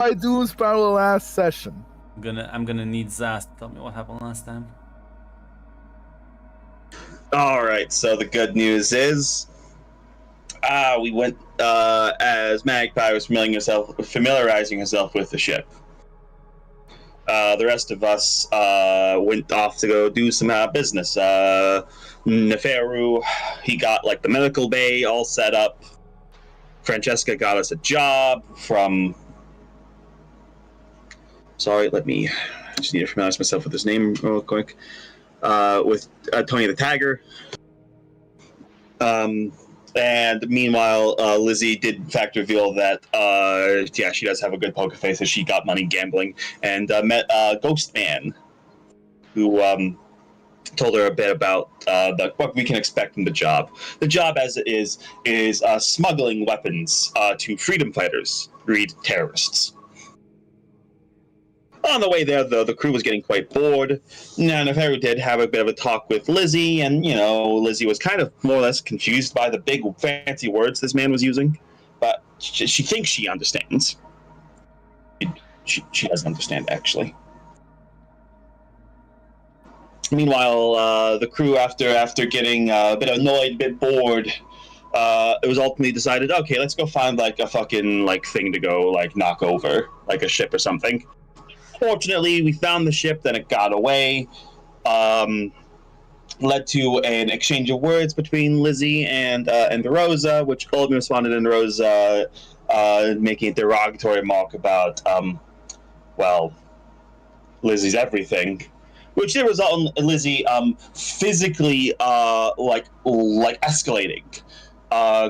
I do Sparrow last session? I'm gonna need Zaz to tell me what happened last time. All right. So the good news is, we went as Magpie was familiarizing herself with the ship. The rest of us went off to go do some business. Neferu, he got like the medical bay all set up. Francesca got us a job from. Sorry, I just need to familiarize myself with his name real quick. With Tony the Tagger. And meanwhile, Lizzie did in fact reveal that, she does have a good poker face, as she got money gambling, and met Ghost Man, who told her a bit about what we can expect from the job. The job, as it is smuggling weapons to freedom fighters, read terrorists. On the way there, though, the crew was getting quite bored. Now, Neferu did have a bit of a talk with Lizzie, and, Lizzie was kind of more or less confused by the big, fancy words this man was using. But she thinks she understands. She doesn't understand, actually. Meanwhile, the crew, after getting a bit annoyed, a bit bored, it was ultimately decided, okay, let's go find, a fucking, thing to go, knock over, like a ship or something. Fortunately, we found the ship, then it got away. Led to an exchange of words between Lizzie and Rosa, which ultimately responded in Rosa making a derogatory remark about, Lizzie's everything. Which did result in Lizzie physically escalating,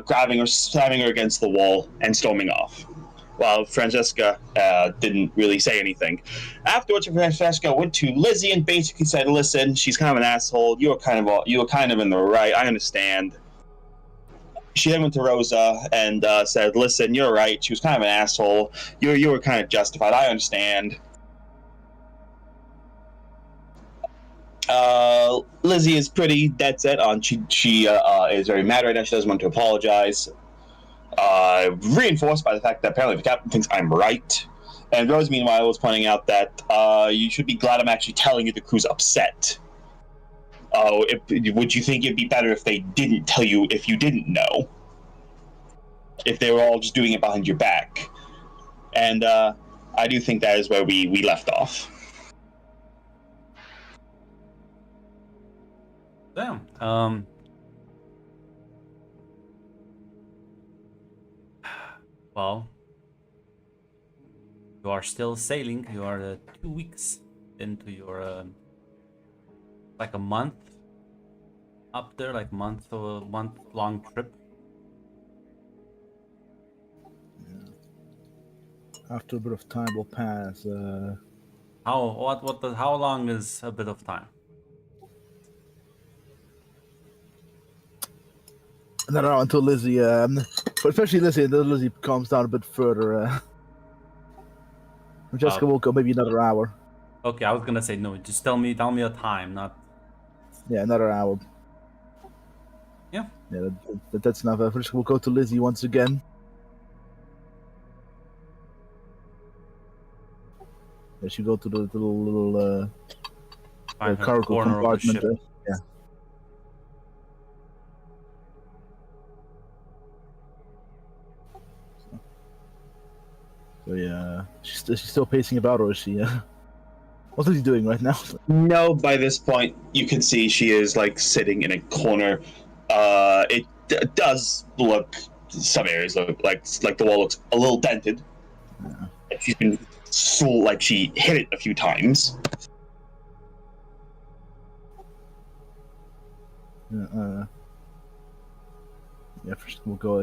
grabbing her, slamming her against the wall, and storming off. While Francesca didn't really say anything. Afterwards, Francesca went to Lizzie and basically said, "Listen, she's kind of an asshole. You were kind of in the right. I understand." She then went to Rosa and said, "Listen, you're right. She was kind of an asshole. You were kind of justified. I understand." Lizzie is pretty dead set on she is very mad right now. She doesn't want to apologize. Reinforced by the fact that apparently the captain thinks I'm right. And Rose, meanwhile, was pointing out that you should be glad I'm actually telling you the crew's upset. Would you think it'd be better if they didn't tell you if you didn't know? If they were all just doing it behind your back? And I do think that is where we left off. Damn. Well, you are still sailing. You are 2 weeks into your a month up there, month-long trip. Yeah. After a bit of time will pass. How long is a bit of time? No, until Lizzie, especially Lizzie, until Lizzie calms down a bit further. Jessica will go maybe another hour. Okay, I was gonna say no. Just tell me a time, not. Yeah, another hour. Yeah. Yeah, that's enough. Jessica will go to Lizzie once again. Yeah, she go to the little cargo compartment. Yeah. So yeah, she's still pacing about, or is she? What is he doing right now? No, by this point, you can see she is sitting in a corner. It does look, some areas look like the wall looks a little dented. Yeah. She's been she hit it a few times. Yeah, first we'll go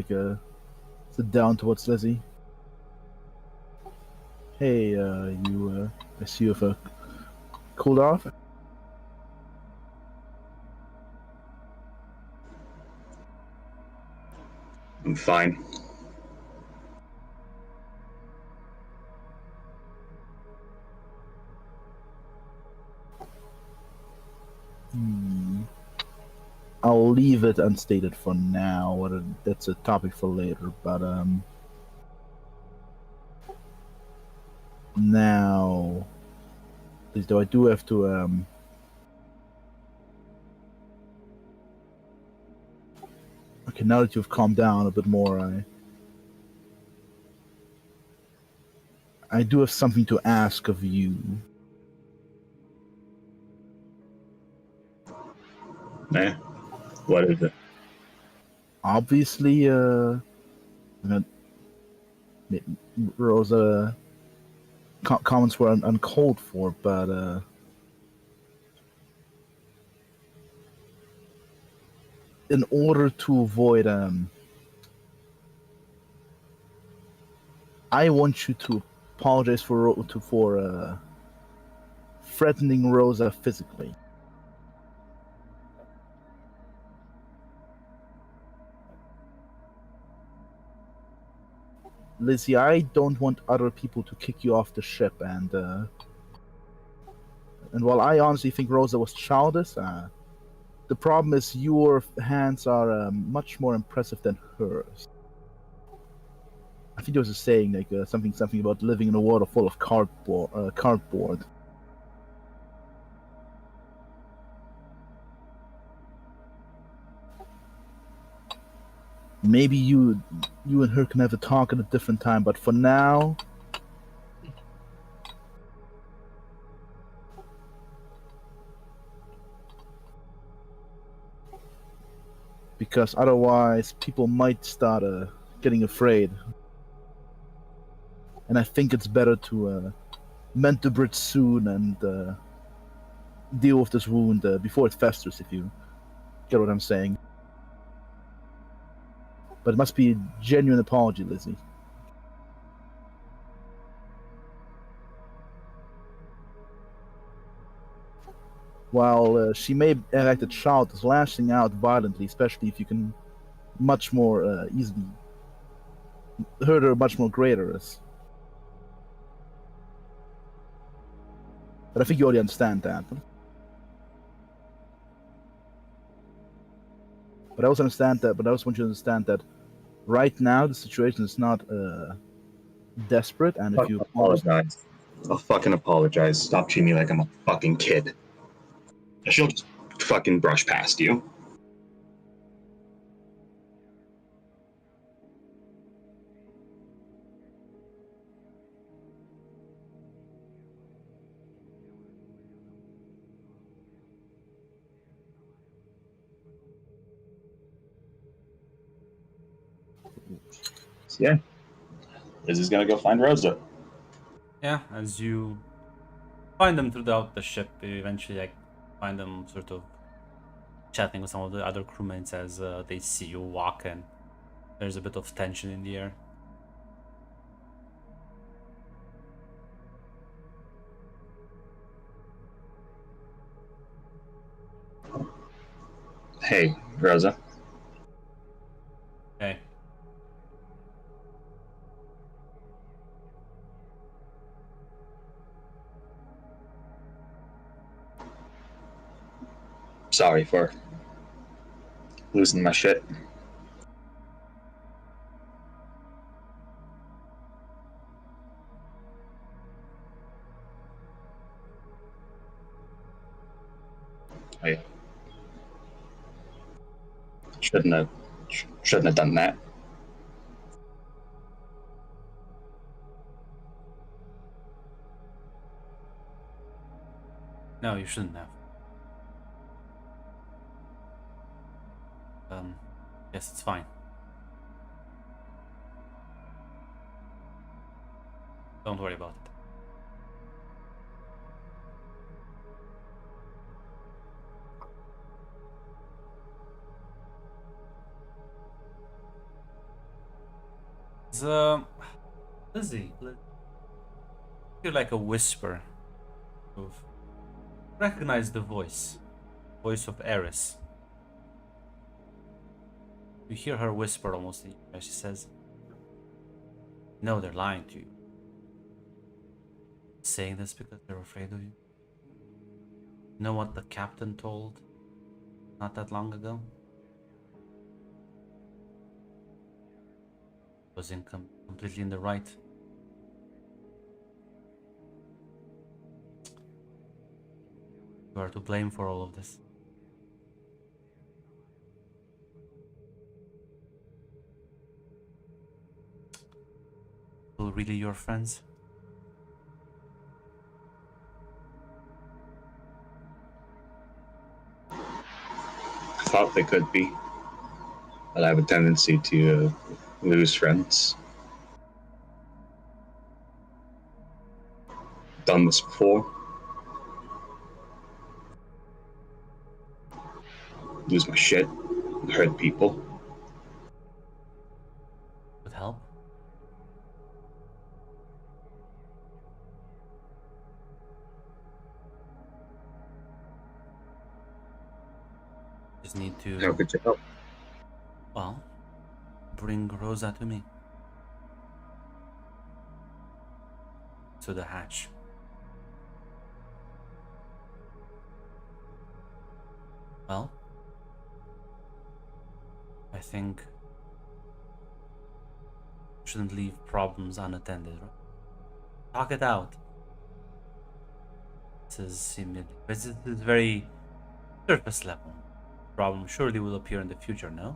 sit down towards Lizzie. Hey, you, I see you have cooled off? I'm fine. I'll leave it unstated for now. That's a topic for later, but Now, though I do have to okay, now that you've calmed down a bit more, I do have something to ask of you. Eh? What is it? Obviously, Rosa comments were uncalled for, but in order to avoid I want you to apologize for threatening Rosa physically. Lizzie, I don't want other people to kick you off the ship, and while I honestly think Rosa was childish, the problem is your hands are much more impressive than hers. I think there was a saying like something about living in a world full of cardboard. Maybe you and her can have a talk at a different time, but for now, because otherwise people might start getting afraid. And I think it's better to mend the bridge soon and deal with this wound before it festers, if you get what I'm saying. But it must be a genuine apology, Lizzie. While she may have acted childish, lashing out violently, especially if you can much more easily hurt her much more greater is. But I think you already understand that. But I also understand that. But I also want you to understand that right now the situation is not desperate, and if you apologize, I'll fucking apologize. Stop treating me like I'm a fucking kid. She'll just fucking brush past you. So yeah, Liz is gonna go find Rosa. Yeah, as you find them throughout the ship, you eventually like find them sort of chatting with some of the other crewmates as they see you walk, and there's a bit of tension in the air. Hey, Rosa. Hey. Sorry for losing my shit. I shouldn't have done that. No, you shouldn't have. Yes, it's fine. Don't worry about it. Lizzie, you're like a whisper. You've recognized the voice of Eris. You hear her whisper almost as she says, "No, they're lying to you. Saying this because they're afraid of you. You know what the captain told not that long ago? Was completely in the right. You are to blame for all of this. Were really your friends? I thought they could be, but I have a tendency to lose friends. Done this before. Lose my shit, hurt people. Would help? Just need to... How could you help? Well, bring Rosa to me. To the hatch. Well, I think shouldn't leave problems unattended, right? Talk it out. This is very surface level. Problem surely will appear in the future, no?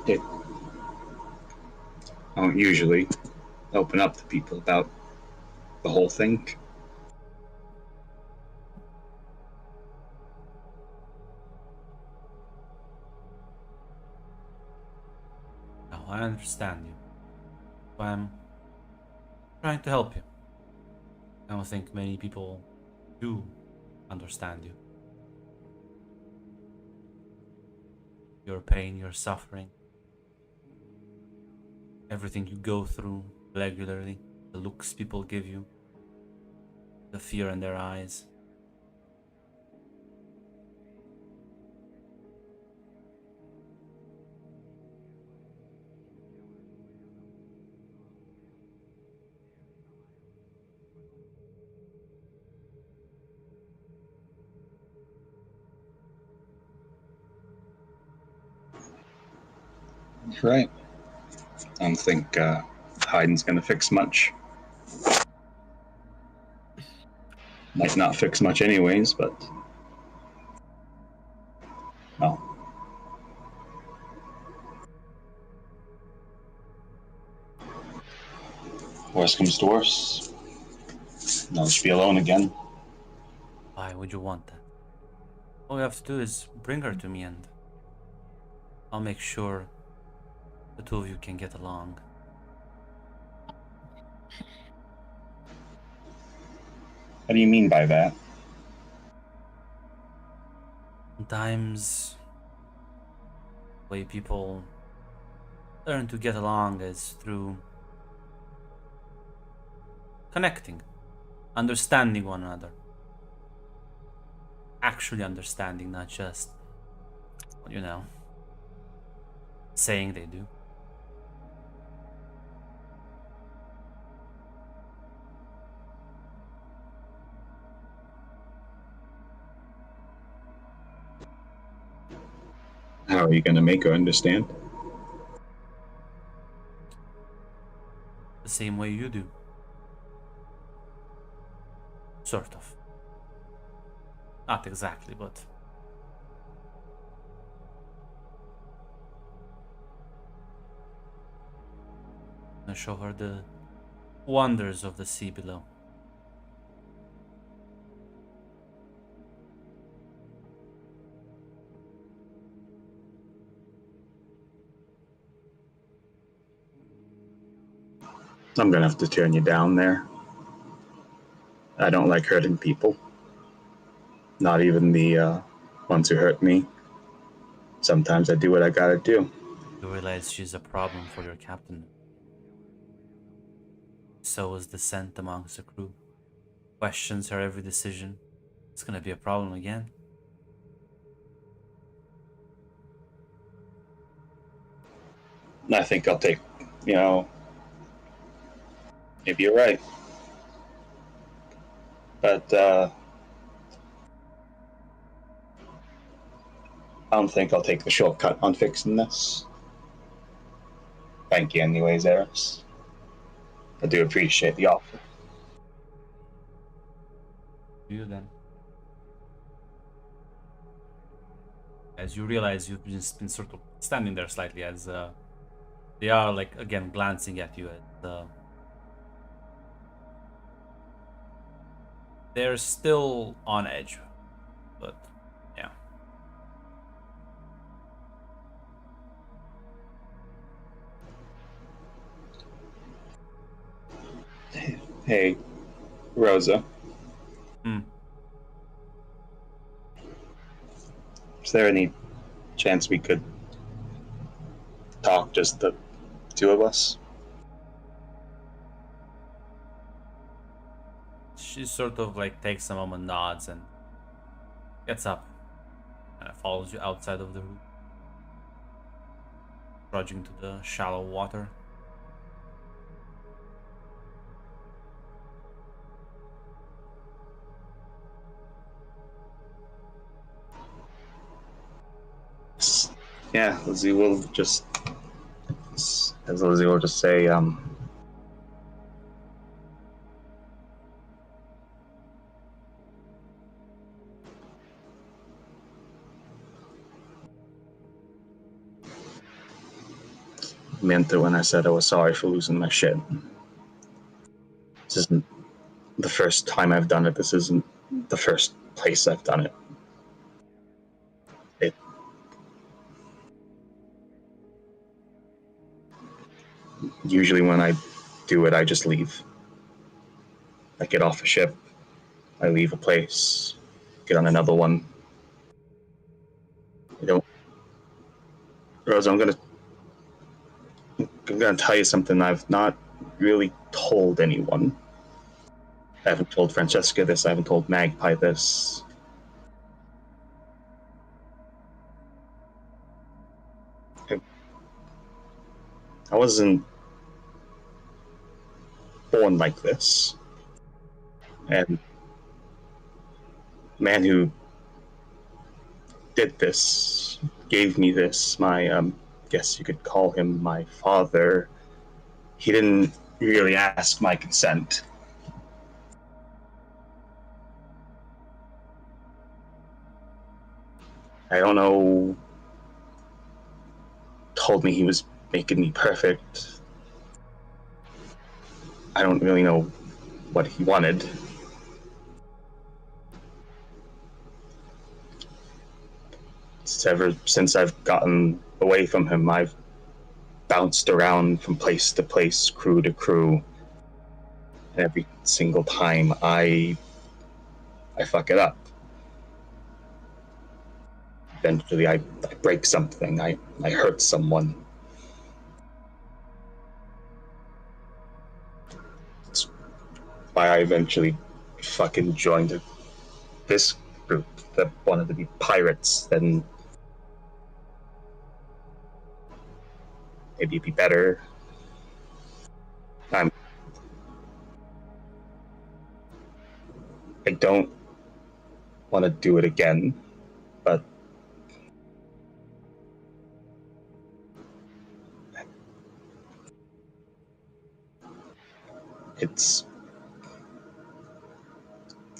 It, I don't usually open up to people about the whole thing. No, I understand you. I'm trying to help you. I don't think many people do understand you. Your pain, your suffering, everything you go through regularly, the looks people give you, the fear in their eyes. Right. I don't think hiding's gonna fix much. Might not fix much anyways, but well. Worst comes to worst, I'll just be alone again. Why would you want that? All you have to do is bring her to me and I'll make sure the two of you can get along. What do you mean by that? Sometimes the way people learn to get along is through connecting, understanding one another. Actually understanding, not just, you know, saying they do. How are you gonna make her understand? The same way you do. Sort of. Not exactly, but... I show her the wonders of the sea below. I'm gonna have to turn you down there. I don't like hurting people. Not even the ones who hurt me. Sometimes I do what I gotta do. You realize she's a problem for your captain. So is the scent amongst the crew. Questions her every decision. It's gonna be a problem again. I think I'll take, maybe you're right. But I don't think I'll take the shortcut on fixing this. Thank you anyways, Eris. I do appreciate the offer. You then. As you realize you've just been sort of standing there slightly as they are like again glancing at you as they're still on edge, but yeah. Hey, Rosa. Hmm. Is there any chance we could talk, just the two of us? She sort of like takes a moment, nods, and gets up and follows you outside of the room, trudging to the shallow water. Yeah, Lizzie will just, as Lizzie will just say, meant it when I said I was sorry for losing my shit. This isn't the first time I've done it. This isn't the first place I've done it. Usually when I do it, I just leave. I get off a ship, I leave a place, get on another one. I don't. Rose, I'm gonna tell you something I've not really told anyone. I haven't told Francesca this, I haven't told Magpie this. I wasn't born like this. And the man who did this, gave me this, my, guess you could call him my father, he didn't really ask my consent. I don't know, told me he was making me perfect. I don't really know what he wanted. Ever since I've gotten away from him, I've bounced around from place to place, crew to crew. And every single time I fuck it up. Eventually I break something, I hurt someone. That's why I eventually fucking joined this group that wanted to be pirates, then maybe it'd be better. I don't want to do it again, but it's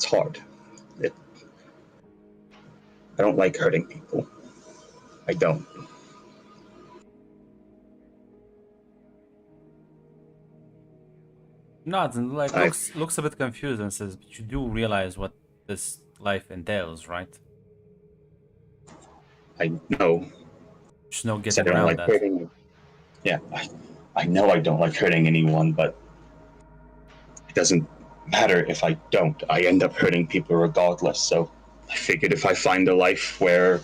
hard. I don't like hurting people. I don't. Nods and like looks a bit confused and says, "But you do realize what this life entails, right?" I know. There's no I getting don't around like that. hurting. Yeah, I know I don't like hurting anyone, but it doesn't matter if I don't. I end up hurting people regardless. So I figured if I find a life where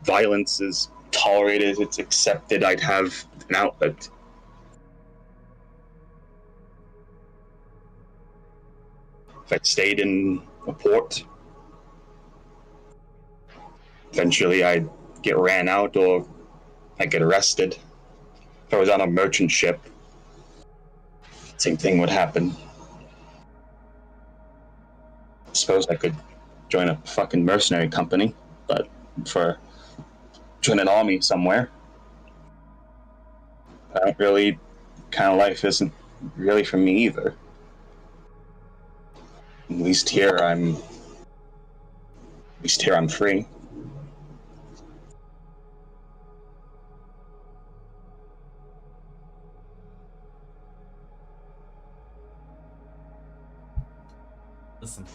violence is tolerated, it's accepted, I'd have an outlet. If I stayed in a port, eventually I'd get ran out or I'd get arrested. If I was on a merchant ship, same thing would happen. I suppose I could join a fucking mercenary company, but join an army somewhere. I don't really, kind of life isn't really for me either. At least here I'm free. Listen,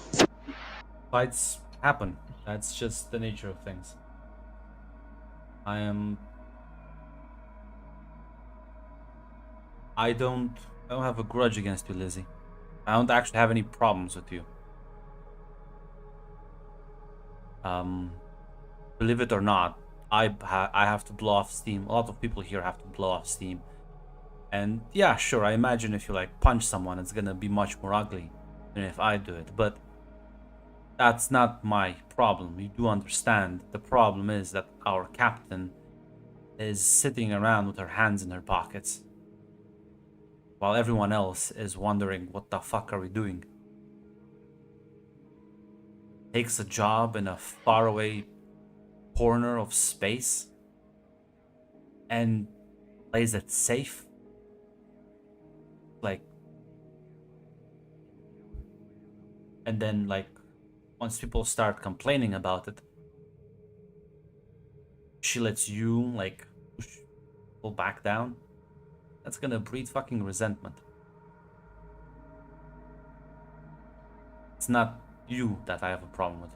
fights happen. That's just the nature of things. I don't have a grudge against you, Lizzie. I don't actually have any problems with you. Believe it or not, I have to blow off steam. A lot of people here have to blow off steam. And yeah, sure, I imagine if you like punch someone, it's gonna be much more ugly than if I do it. But that's not my problem. You do understand. The problem is that our captain is sitting around with her hands in her pockets, while everyone else is wondering, what the fuck are we doing? Takes a job in a faraway corner of space and plays it safe. Like, and then like, once people start complaining about it, she lets you like push people back down. That's gonna breed fucking resentment. It's not you that I have a problem with.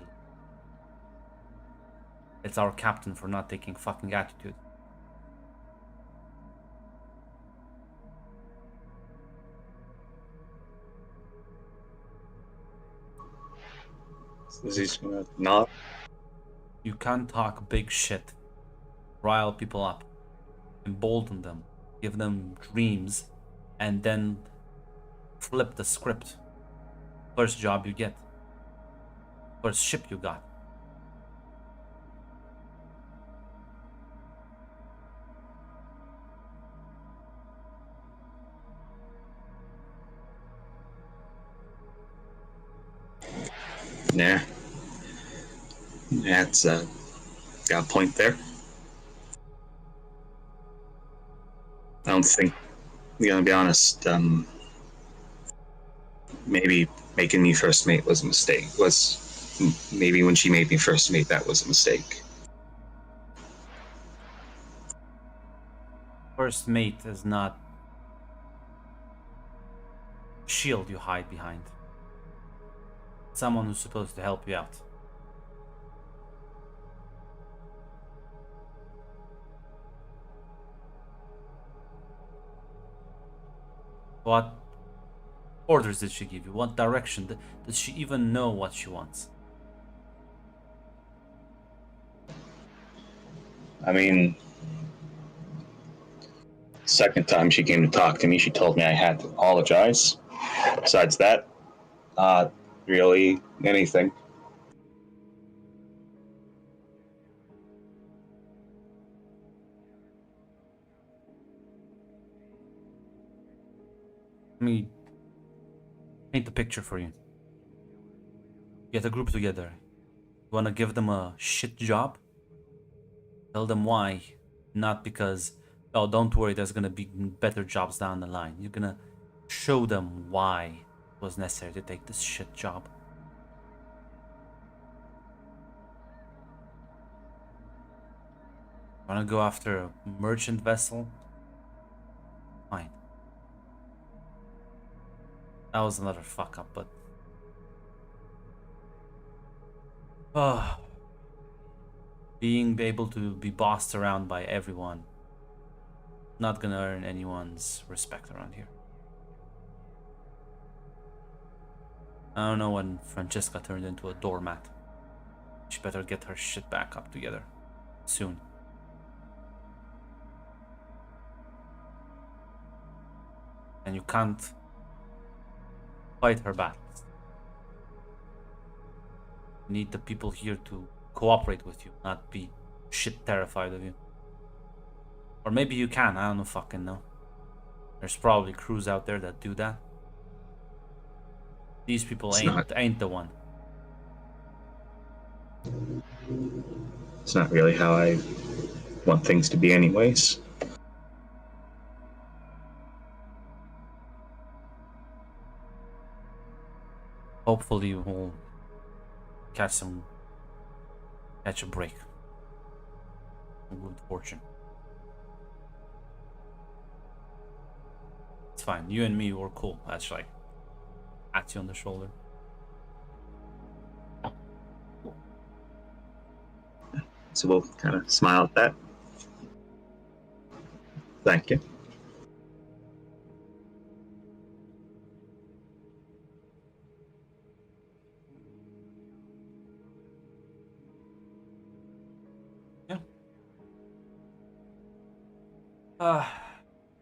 It's our captain for not taking fucking attitude. Is he gonna not? You can't talk big shit, rile people up, embolden them, give them dreams, and then flip the script. First job you get, first ship you got. Nah. That's got a point there. I don't think, gonna be honest, maybe making me first mate was a mistake. Maybe when she made me first mate, that was a mistake. First mate is not a shield you hide behind. Someone who's supposed to help you out. What orders did she give you? What direction? Does she even know what she wants? I mean, second time she came to talk to me, she told me I had to apologize. Besides that, not really anything. Let me paint the picture for you. Get a group together. You wanna give them a shit job? Tell them why. Not because, oh, don't worry, there's gonna be better jobs down the line. You're gonna show them why it was necessary to take this shit job. Wanna go after a merchant vessel? Fine. That was another fuck up, but being able to be bossed around by everyone, not gonna earn anyone's respect around here. I don't know when Francesca turned into a doormat. She better get her shit back up together soon. And you can't fight her battles. You need the people here to cooperate with you, not be shit terrified of you. Or maybe you can, I don't fucking know. There's probably crews out there that do that. These people ain't the one. It's not really how I want things to be anyways. Hopefully we'll catch a break. Good fortune. It's fine. You and me were cool. That's like pat you on the shoulder. So we'll kind of smile at that. Thank you.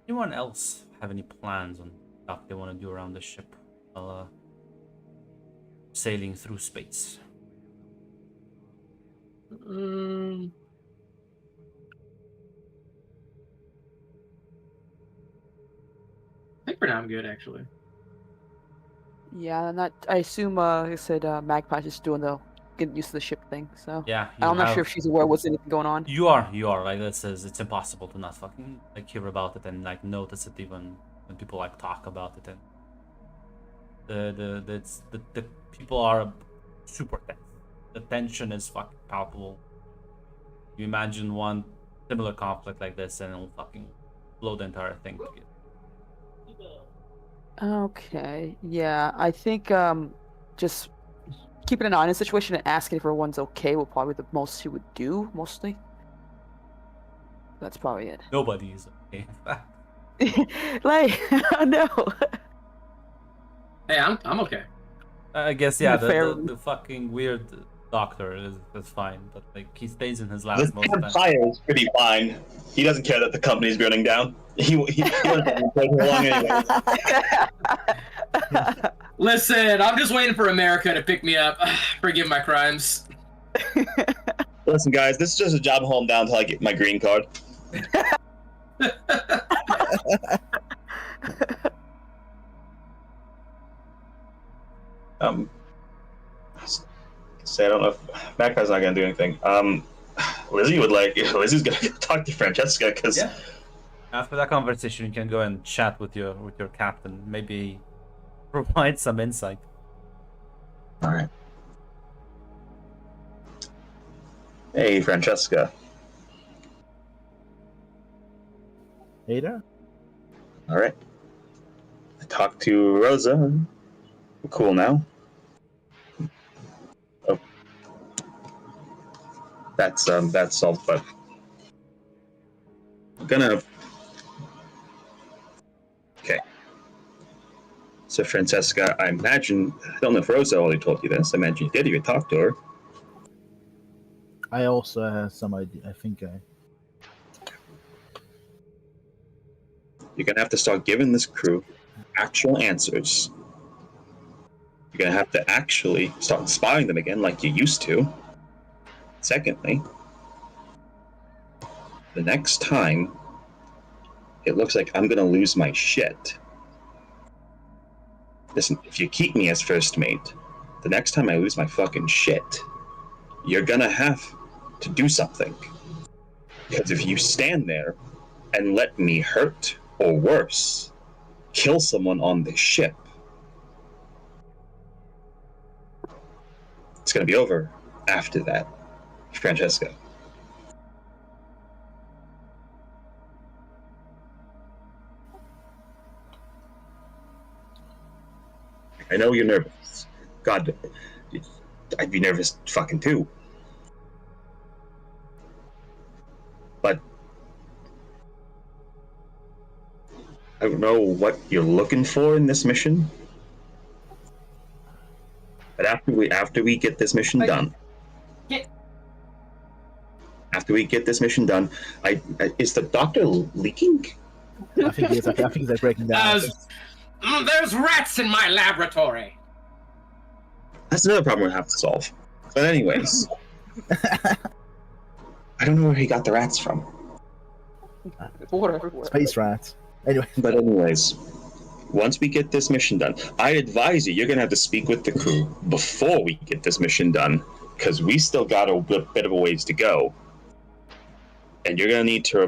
Anyone else have any plans on stuff they want to do around the ship while sailing through space? I think for now I'm good, actually. Yeah, I assume, like I said, Magpie's just doing the getting used to the ship thing. So Yeah, I'm not sure if she's aware what's anything going on. You are. Like that says, it's impossible to not fucking like hear about it and like notice it even when people like talk about it. And the people are super tense. The tension is fucking palpable. You imagine one similar conflict like this and it'll fucking blow the entire thing together. Okay, yeah, I think just keeping an eye on the situation and asking if everyone's okay will probably be the most he would do, mostly. That's probably it. Nobody is okay. Like, no. Hey, I'm okay. I guess yeah. Fair. The fucking weird doctor is fine, but like he stays in his labs This most of the time. fire is pretty fine. He doesn't care that the company's burning down. He doesn't take long anyway. Listen, I'm just waiting for America to pick me up. Forgive my crimes. Listen, guys, this is just a job holding down until I get my green card. Say I don't know if Magpie's not gonna do anything. Lizzie's gonna talk to Francesca because Yeah. After that conversation, you can go and chat with your captain. Maybe provide some insight. All right. Hey, Francesca. Ada? All right. I talked to Rosa. We're cool now. Oh. That's solved, but I'm gonna. Okay. So, Francesca, I imagine, I don't know if Rosa already told you this, I imagine you did, you talked to her. I also have some idea. I think You're gonna have to start giving this crew actual answers. You're gonna have to actually start inspiring them again like you used to. Secondly, the next time it looks like I'm gonna lose my shit. Listen, if you keep me as first mate, the next time I lose my fucking shit, you're gonna have to do something. Because if you stand there and let me hurt, or worse, kill someone on the ship, it's gonna be over after that, Francesca. I know you're nervous. God, I'd be nervous fucking too. But I don't know what you're looking for in this mission. But after we get this mission done, after we get this mission done, is the doctor leaking? I think he is. I think he's like breaking down. There's rats in my laboratory. That's another problem we have to solve. But anyways, I don't know where he got the rats from. Whatever. Space rats. Anyway, But anyways, once we get this mission done, I advise you're gonna have to speak with the crew before we get this mission done, because we still got a bit of a ways to go. And you're gonna need to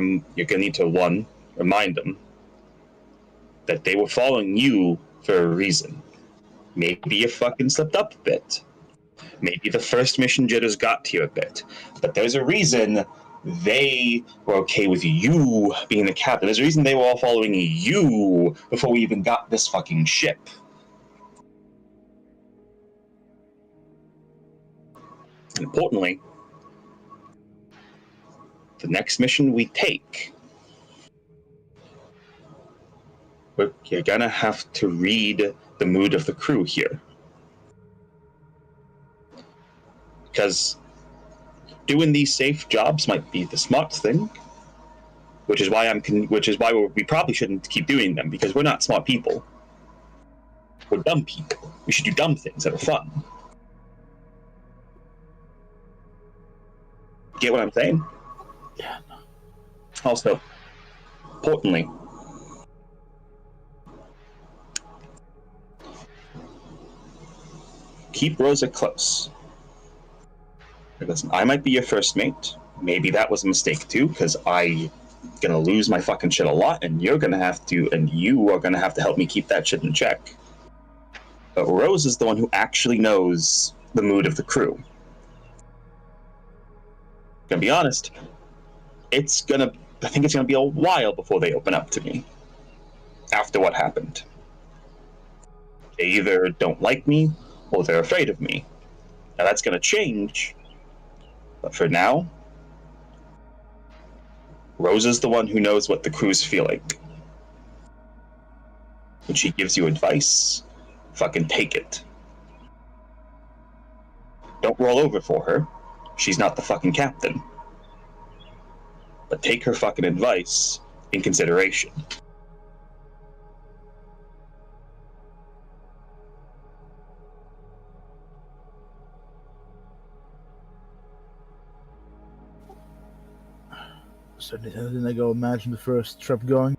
one, remind them that they were following you for a reason. Maybe you fucking slipped up a bit. Maybe the first mission jitters got to you a bit. But there's a reason they were okay with you being the captain. There's a reason they were all following you before we even got this fucking ship. Importantly, the next mission we take, you're gonna have to read the mood of the crew here. Because doing these safe jobs might be the smart thing, which is why we probably shouldn't keep doing them, because we're not smart people. We're dumb people. We should do dumb things that are fun. Get what I'm saying? Yeah. Also, importantly, keep Rosa close. Listen, I might be your first mate. Maybe that was a mistake too, because I'm gonna lose my fucking shit a lot, and you are gonna have to help me keep that shit in check. But Rose is the one who actually knows the mood of the crew. Gonna be honest, I think it's gonna be a while before they open up to me. After what happened. They either don't like me, or they're afraid of me. Now that's gonna change. But for now, Rose is the one who knows what the crews feel like. When she gives you advice, fucking take it. Don't roll over for her. She's not the fucking captain. But take her fucking advice in consideration. So didn't I go imagine the first trip going?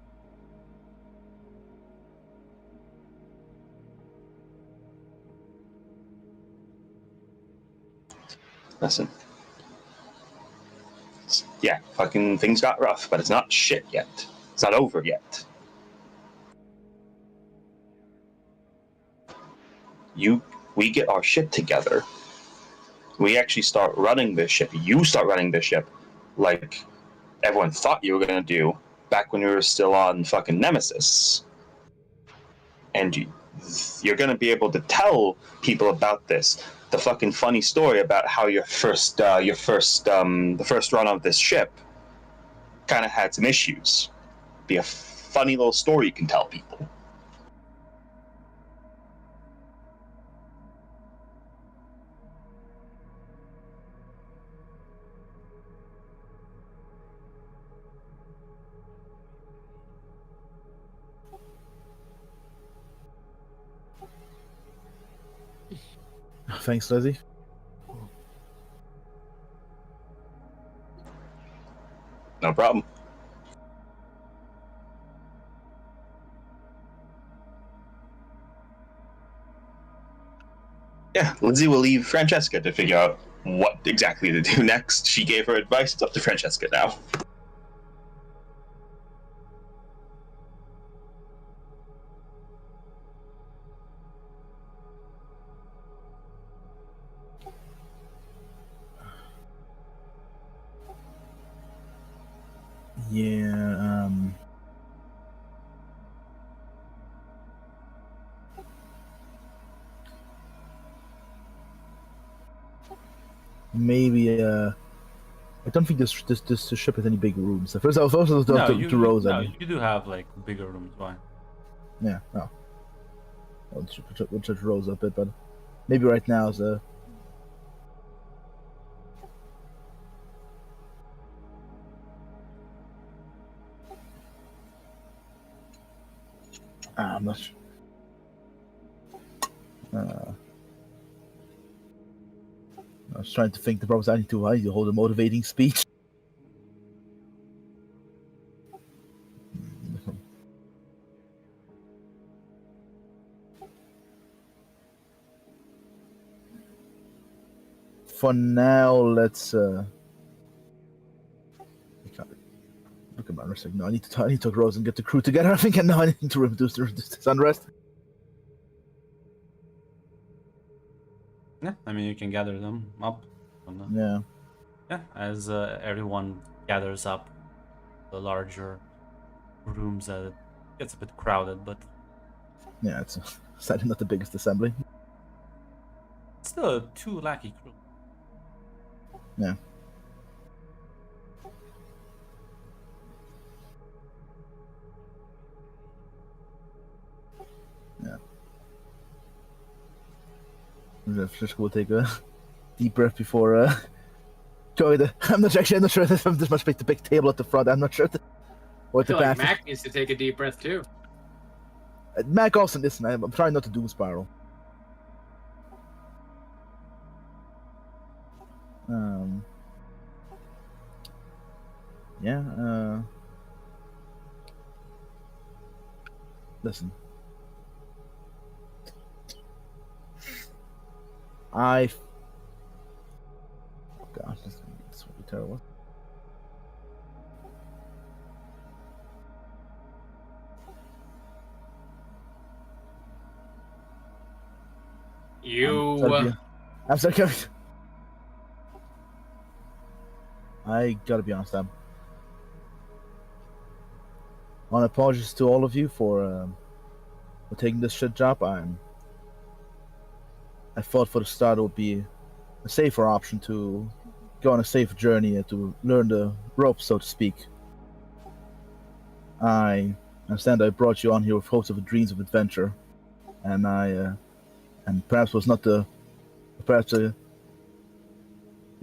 Listen. Yeah, fucking things got rough, but it's not shit yet. It's not over yet. We get our shit together. We actually start running this ship. You start running this ship like everyone thought you were gonna do back when you were still on fucking Nemesis. And you're gonna be able to tell people about this. The fucking funny story about how the first run of this ship kind of had some issues. Be a funny little story you can tell people. Thanks, Lizzie. No problem. Yeah, Lindsay will leave Francesca to figure out what exactly to do next. She gave her advice. It's up to Francesca now. Yeah, maybe, I don't think this ship has any big rooms. First, I was also to Rose. No, I mean. you do have like bigger rooms. Why? Yeah, no. We'll touch Rose a bit, but maybe right now is I'm not sure. I was trying to think the problem is I need to hold a motivating speech. For now, let's look at my wrist. No, I need to talk Rose and get the crew together. I think now I need to reduce this unrest. mean, you can gather them up. Yeah. Yeah, as everyone gathers up, the larger rooms, it gets a bit crowded, but Yeah, it's sadly not the biggest assembly. still a 2 lackey crew. Yeah. Yeah. Just will take a deep breath before going to. I'm not sure if this much like the big table at the front. I'm not sure. Or I at the feel like back. Mac needs to take a deep breath too. Mac also, listen, I'm trying not to doom spiral. Yeah, listen. Oh God, this would be terrible. I'm sorry, Kevin. I gotta be honest, my apologies to all of you for taking this shit job. I thought for the start it would be a safer option to go on a safe journey and to learn the ropes, so to speak. I understand I brought you on here with hopes of dreams of adventure, and and perhaps was not perhaps a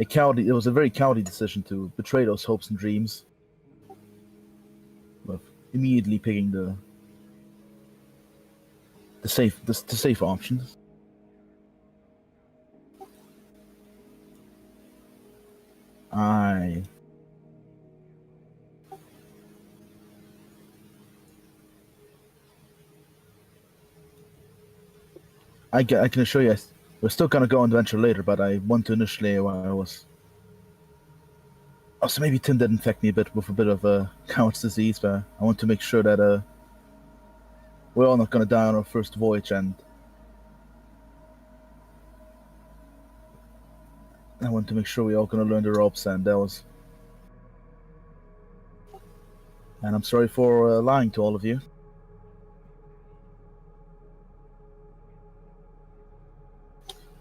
cowardly. It was a very cowardly decision to betray those hopes and dreams, of immediately picking the safe options. I can assure you, we're still gonna go on adventure later, but I want to initially, also maybe Tim did infect me a bit with a bit of Count's disease, but I want to make sure that we're all not gonna die on our first voyage, and I want to make sure we're all gonna learn the ropes, and I'm sorry for lying to all of you.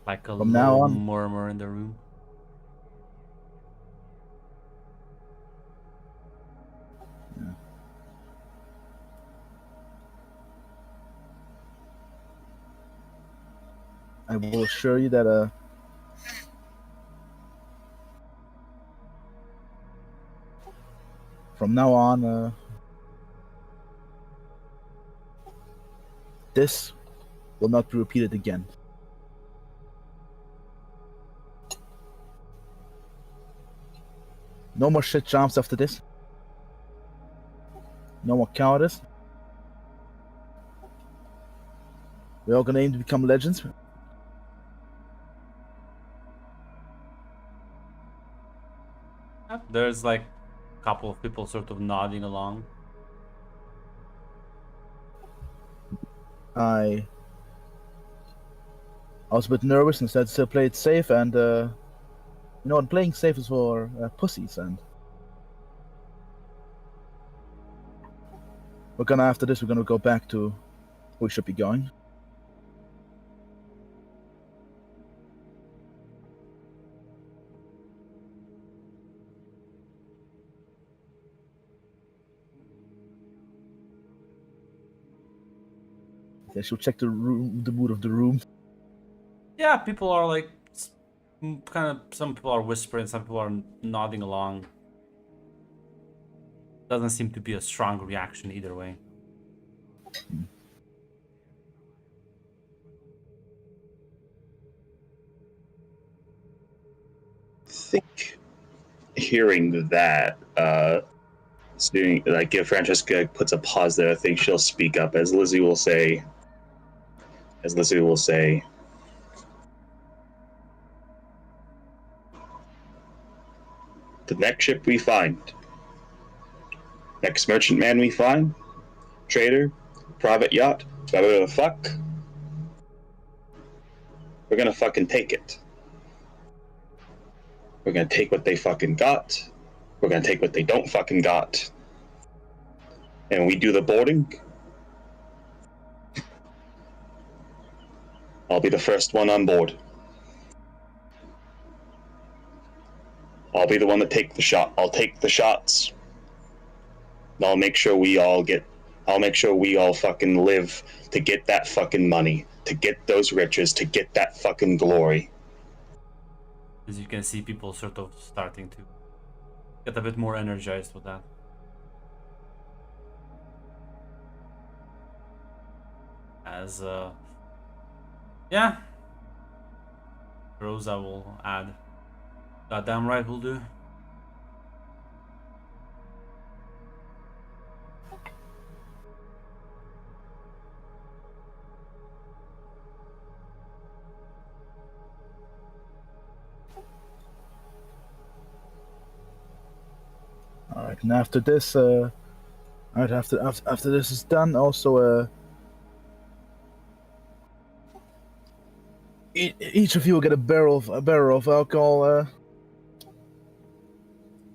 Like a From now low on- murmur in the room. I will assure you that from now on, this will not be repeated again. No more shit jumps after this. No more cowardice. We're all gonna aim to become legends. There's like a couple of people sort of nodding along. I was a bit nervous and said to play it safe, and you know what, playing safe is for pussies, and after this we're gonna go back to where we should be going. I should check the mood of the room. Yeah, people are like kind of, some people are whispering, some people are nodding along. Doesn't seem to be a strong reaction either way. I think hearing that, like if Francesca puts a pause there, I think she'll speak up as Lizzie will say, the next ship we find, next merchantman we find, trader, private yacht, whatever the fuck, we're gonna fucking take it. We're gonna take what they fucking got. We're gonna take what they don't fucking got. And we do the boarding. I'll be the first one on board. I'll be the one that take the shot. I'll take the shots. I'll make sure we all fucking live to get that fucking money, to get those riches, to get that fucking glory. As you can see, people sort of starting to get a bit more energized with that. As yeah, Rosa will add, goddamn right will do. All right, and after this, after this is done, also, each of you will get a barrel of alcohol,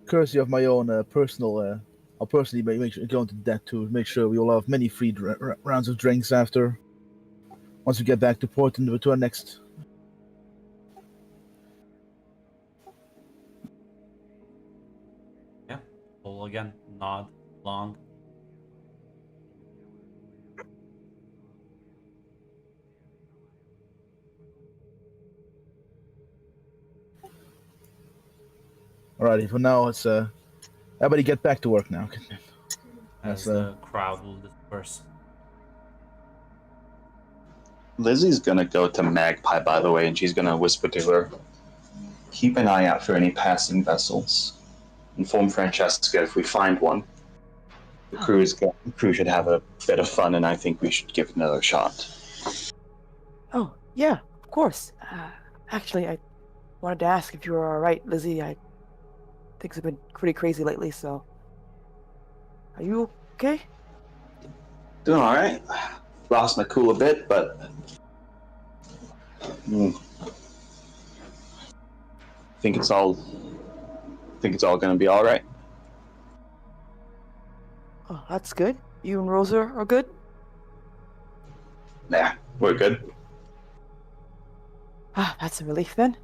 courtesy of my own personal. I'll personally make sure go into that to make sure we will have many free rounds of drinks after. Once we get back to port and to our next. Yeah, pull again, nod, long. Alrighty, for now it's everybody get back to work now. As the crowd will disperse. Lizzie's gonna go to Magpie, by the way, and she's gonna whisper to her, keep an eye out for any passing vessels. Inform Francesca if we find one. The crew should have a bit of fun, and I think we should give it another shot. Oh, yeah, of course. Actually, I wanted to ask if you were alright, Lizzie. Things have been pretty crazy lately, so... Are you okay? Doing alright. Lost my cool a bit, but... I think it's all gonna be alright. Oh, that's good. You and Rosa are good? Nah, we're good. Ah, that's a relief then.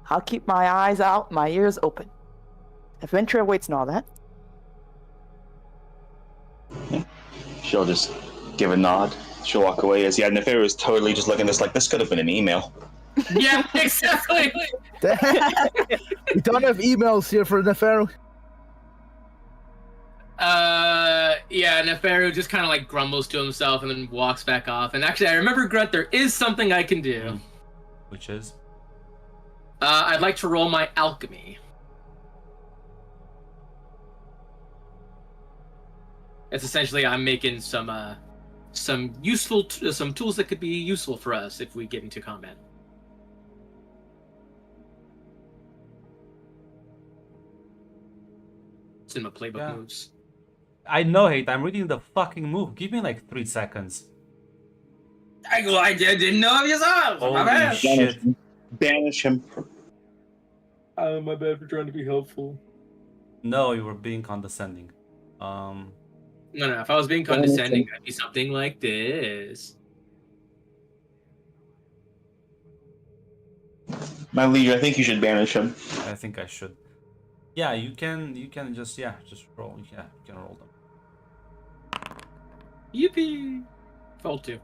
I'll keep my eyes out, my ears open. Adventure awaits and all that. She'll just give a nod. She'll walk away as Neferu is totally just looking at this like this could have been an email. Yeah, exactly. We don't have emails here for Neferu. Yeah, Neferu just kind of like grumbles to himself and then walks back off. And actually, I remember, Grunt, there is something I can do. Which is? I'd like to roll my alchemy. It's essentially I'm making some useful some tools that could be useful for us if we get into combat. It's in my playbook moves. I know, Hate. I'm reading the fucking move. Give me like 3 seconds. I didn't know if you saw. Holy My bad. shit. Banish him. My bad for trying to be helpful. No, you were being condescending. No, if I was being condescending, I'd be something like this. My liege, I think you should banish him. I think I should. Yeah, you can just roll. Yeah, you can roll them. Yippee! Fold 2.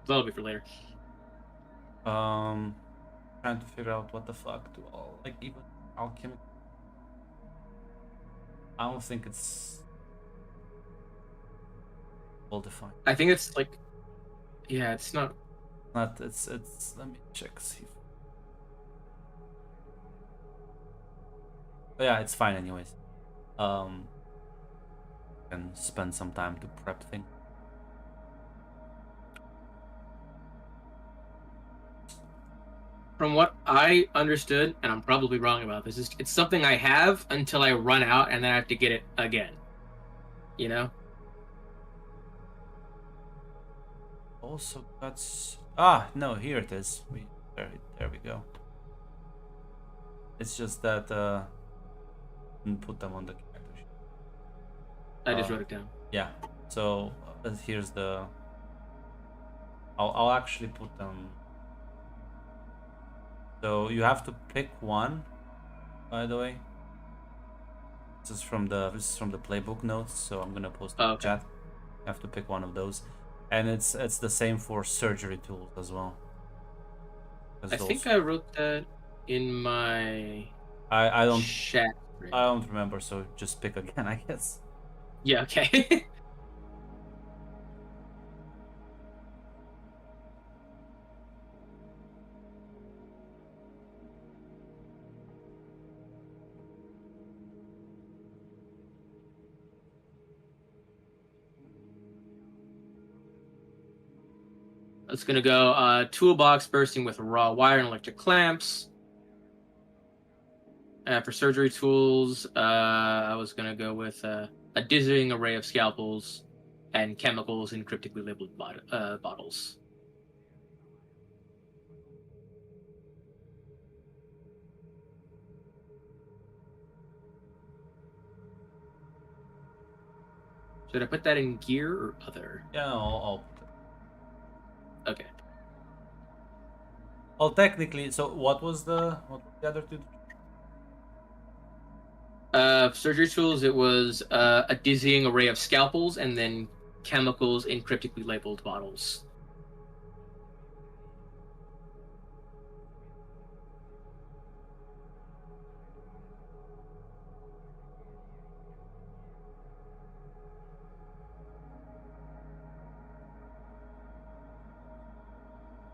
That'll be for later. Trying to figure out what the fuck to all like even alchemy. I don't think it's well defined. I think it's like, yeah, it's not. Not it's let me check see. But yeah, it's fine anyways. Can spend some time to prep things. From what I understood, and I'm probably wrong about this, it's something I have until I run out and then I have to get it again. You know? Also, that's no, here it is. There There we go. It's just that didn't put them on the character sheet. I just wrote it down. Yeah. So here's the. I'll actually put them. So you have to pick one. By the way, this is from the playbook notes. So I'm gonna post it in the chat. You have to pick one of those, and it's the same for surgery tools as well. I think I wrote that in my I don't chat. I don't remember. So just pick again, I guess. Yeah. Okay. It's gonna go toolbox bursting with raw wire and electric clamps. For surgery tools, I was gonna go with a dizzying array of scalpels and chemicals in cryptically labeled bottles. Should I put that in gear or other? Yeah, I'll Okay. Well, technically, so what was the other two? Surgery tools, it was a dizzying array of scalpels and then chemicals in cryptically labeled bottles.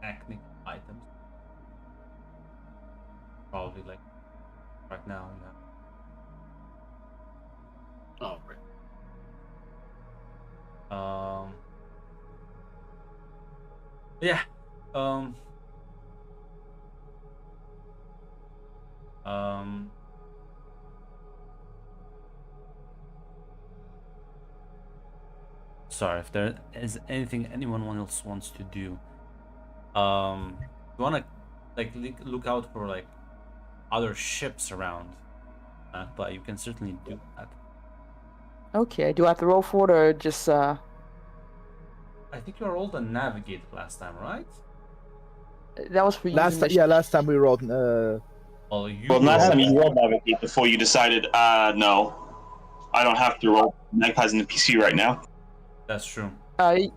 Technical items. Probably like right now. Yeah. Oh, right. Yeah. Sorry, if there is anything anyone else wants to do. You wanna like look out for like other ships around, but you can certainly do that. Okay, do I have to roll for it or just I think you rolled a navigate last time, right? that was for you? Last time we rolled. Well, you Well, last rolled- time you rolled navigate before you decided, no, I don't have to roll. Magpie's in the PC right now. That's true. Oh,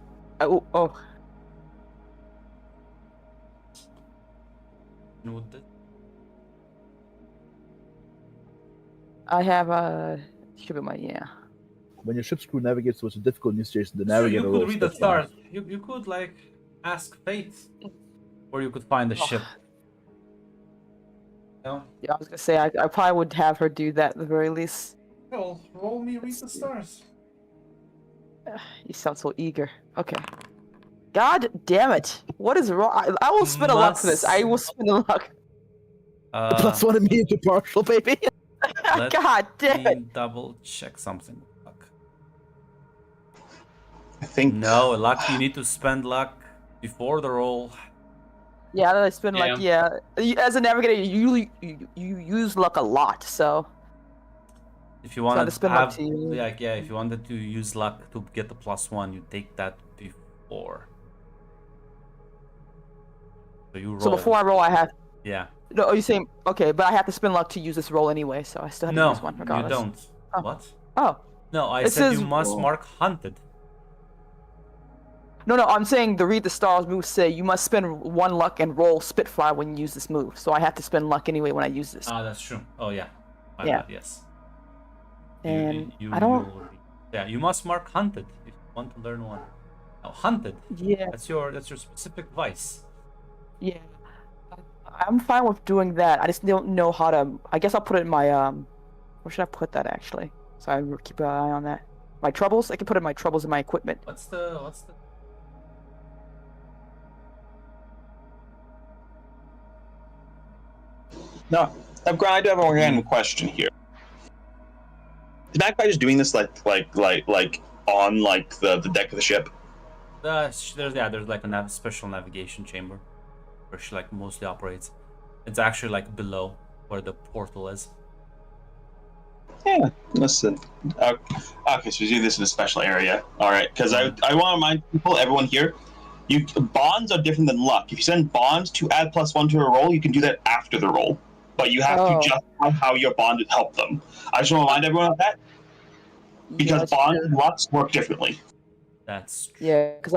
Would this- I have should be my When your ship's crew navigates towards a difficult new station, the So navigator you could rolls read the steps down. stars. You could like ask fate, or you could find the ship. No. Yeah, I was gonna say I probably would have her do that at the very least. Well, roll me read the stars. You sound so eager. Okay. God damn it! What is wrong? I will spin a luck for this. I will spin a luck. Plus one immediate partial, baby. Let God damn me it! double check something. Luck. I think. No, luck. You need to spend luck before the roll. Yeah, I spin like as a navigator, you use luck a lot. So If you wanted to spend luck to you. if you wanted to use luck to get the +1, you take that before. So you roll. so before I roll, I have. Yeah. No, are you saying okay? But I have to spin luck to use this roll anyway, so I still have to No, use one you regardless. don't. Oh. What? Oh. No, I It said says you must roll. mark hunted. No, I'm saying the read the stars move say you must spend one luck and roll Spitfire when you use this move. So I have to spend luck anyway when I use this. Ah, that's true. Oh yeah. My Yeah. bad, yes. And I don't. You must mark hunted if you want to learn one. Now, hunted. Yeah, That's your specific vice. yeah. I'm fine with doing that. I just don't know how to. I guess I'll put it in my Where should I put that actually? So I keep an eye on that. My troubles. I can put in my troubles in my equipment. What's the? No, Grant, I do have a random question here. Is Magpie just doing this like on like the deck of the ship? There's like a special navigation chamber where she like mostly operates. It's actually like below where the portal is. Yeah, listen. Okay, so we do this in a special area. All right, because I want to remind people, everyone here, bonds are different than luck. If you send bonds to add +1 to a roll, you can do that after the roll, but you have to Oh. justify how your bond would help them. I just want to remind everyone of that because that's bonds true. and lucks work differently. That's Yeah, because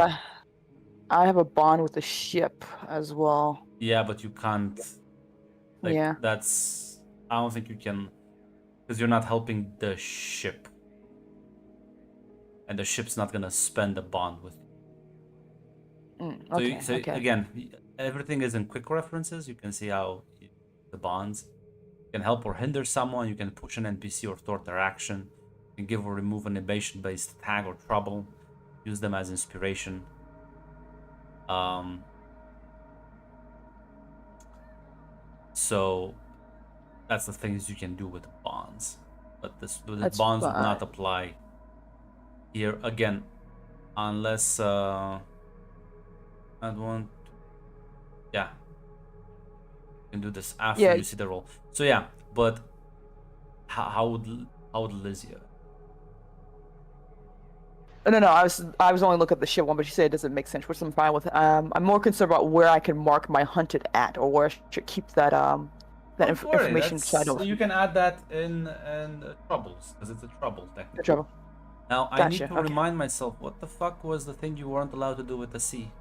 I have a bond with the ship as well. yeah, but you can't. Like Yeah. that's. I don't think you can, because you're not helping the ship, and the ship's not gonna spend a bond with you. Okay. So Okay. again, everything is in quick references. You can see how the bonds can help or hinder someone. You can push an NPC or thwart their action. You can give or remove an evasion-based tag or trouble. Use them as inspiration. So that's the things you can do with bonds, but the That's bonds would not fine. apply here again, unless I'd want. Yeah, you can do this after Yeah. you see the roll. So yeah, but how would Lizzie? No, no. I was only looking at the ship one, but you said it doesn't make sense, which I'm fine with. I'm more concerned about where I can mark my hunted at, or where I should keep that information. So I don't You can add that in troubles, because it's a trouble technically. trouble. Now I Gotcha, need to okay. remind myself, what the fuck was the thing you weren't allowed to do with the sea?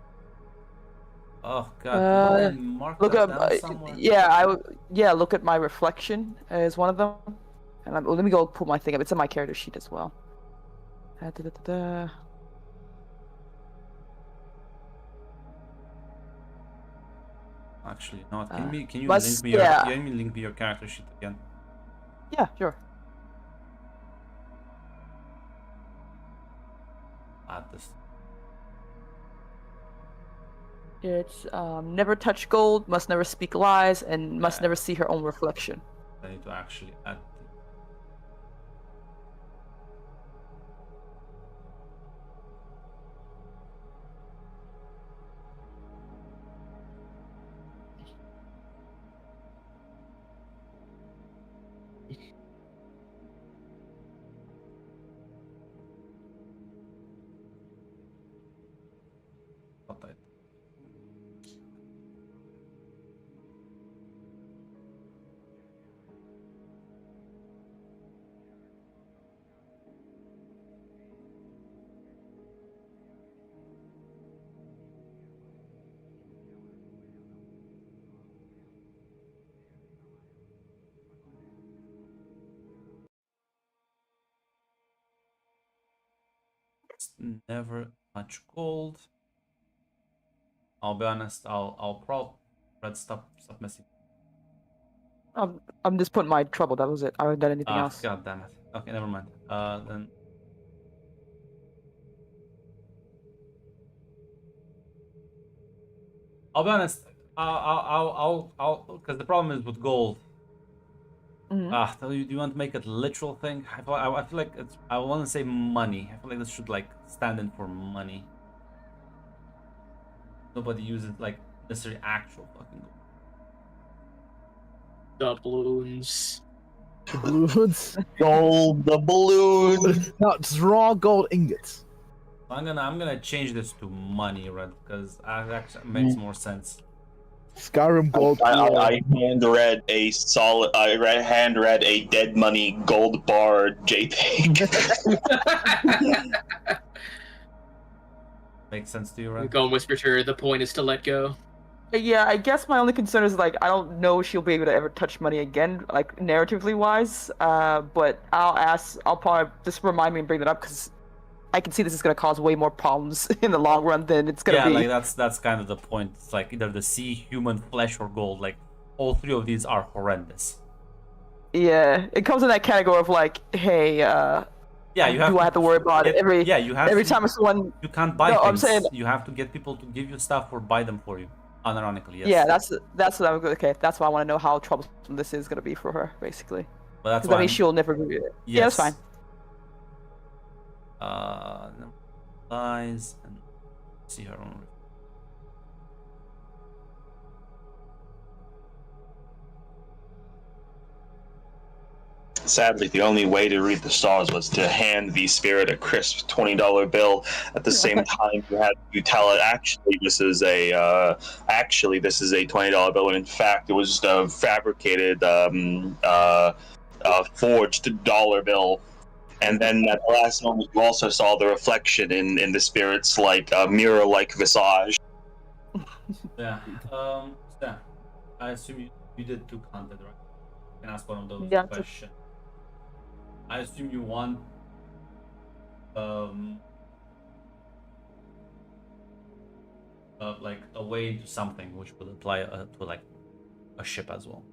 Oh god, did I mark Look that up. down somewhere? Yeah. Look at my reflection as one of them, and let me go pull my thing up. It's in my character sheet as well. Actually, no. Can you must- link me your yeah. can you link me your character sheet again? Yeah, sure. Add this. It's never touch gold, must never speak lies, and must never see her own reflection. I need to actually add. What I never touch gold. I'll be honest. I'll probably stop messing. I'm just putting my trouble. That was it. I haven't done anything else. God damn it. Okay, never mind. Then. I'll be honest. I'll because the problem is with gold. Mhm. Do you want to make it literal thing? I feel like it's. I want to say money. I feel like this should like stand in for money. Nobody uses like necessarily actual fucking gold. Doubloons. Balloons. Gold, the balloon. No, just raw gold ingots. I'm gonna change this to money, right? Because that actually makes more sense. Skyrim gold. I hand read a solid. Hand read a dead money gold bar JPEG. Makes sense to you, right? Go and whisper to her, the point is to let go. Yeah, I guess my only concern is like I don't know if she'll be able to ever touch money again, like narratively wise. But I'll probably just remind me and bring that up because I can see this is gonna cause way more problems in the long run than it's gonna Yeah, be. like that's kind of the point. It's like either the sea, human, flesh, or gold. Like all three of these are horrendous. Yeah, it comes in that category of like, hey, Yeah, you have. do I have to worry about it every? Yeah, you have. Every to, time someone. you can't buy No, I'm things. saying- You have to get people to give you stuff or buy them for you. Unironically, yes. Yeah, that's what I'm okay. That's why I want to know how troublesome this is gonna be for her, basically. But that's Because why. I mean, she'll never be it. Yeah, that's Yes. fine. Lies and see her own. Sadly, the only way to read the stars was to hand the spirit a crisp $20 bill. At the same time, you had to tell it, actually, this is a $20 bill. And in fact, it was just a fabricated, forged dollar bill. And then at the last moment, you also saw the reflection in the spirit's mirror-like visage. Yeah. Yeah. I assume you did two content, right? You can ask one of those Yeah, questions. I assume you want like a way to something which would apply to like a ship as well.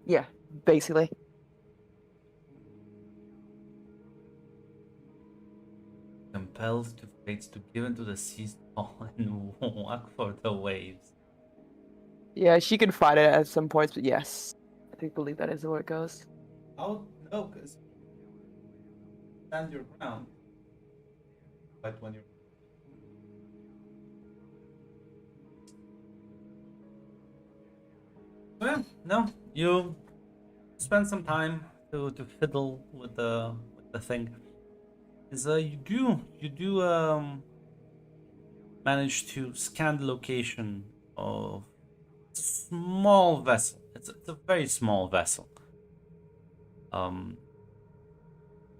Yeah, basically. Compelled to fates to give into the seas and walk for the waves. Yeah, she can fight it at some points, but yes, I do believe that is where it goes. How no, because stand your ground. But when you're well, no, you spend some time to fiddle with the thing. Is you do manage to scan the location of a small vessel. It's a very small vessel.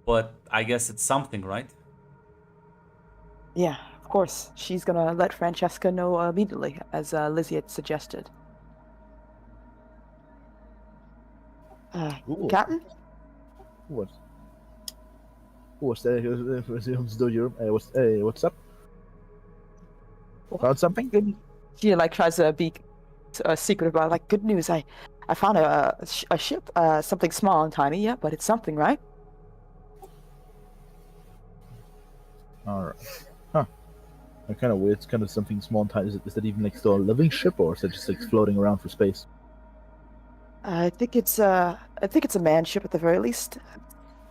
But I guess it's something, right? Yeah, of course. She's gonna let Francesca know immediately, as Lizzie had suggested. Ooh. Captain? What? What's that? What's up? Found something? Good. She like tries to be secretive about like good news. I found a ship, something small and tiny, yeah, but it's something, right? Alright. Huh. Kind of weird. It's kind of something small and tiny. Is that even like still a living ship, or is it just like floating around for space? I think it's a man ship at the very least.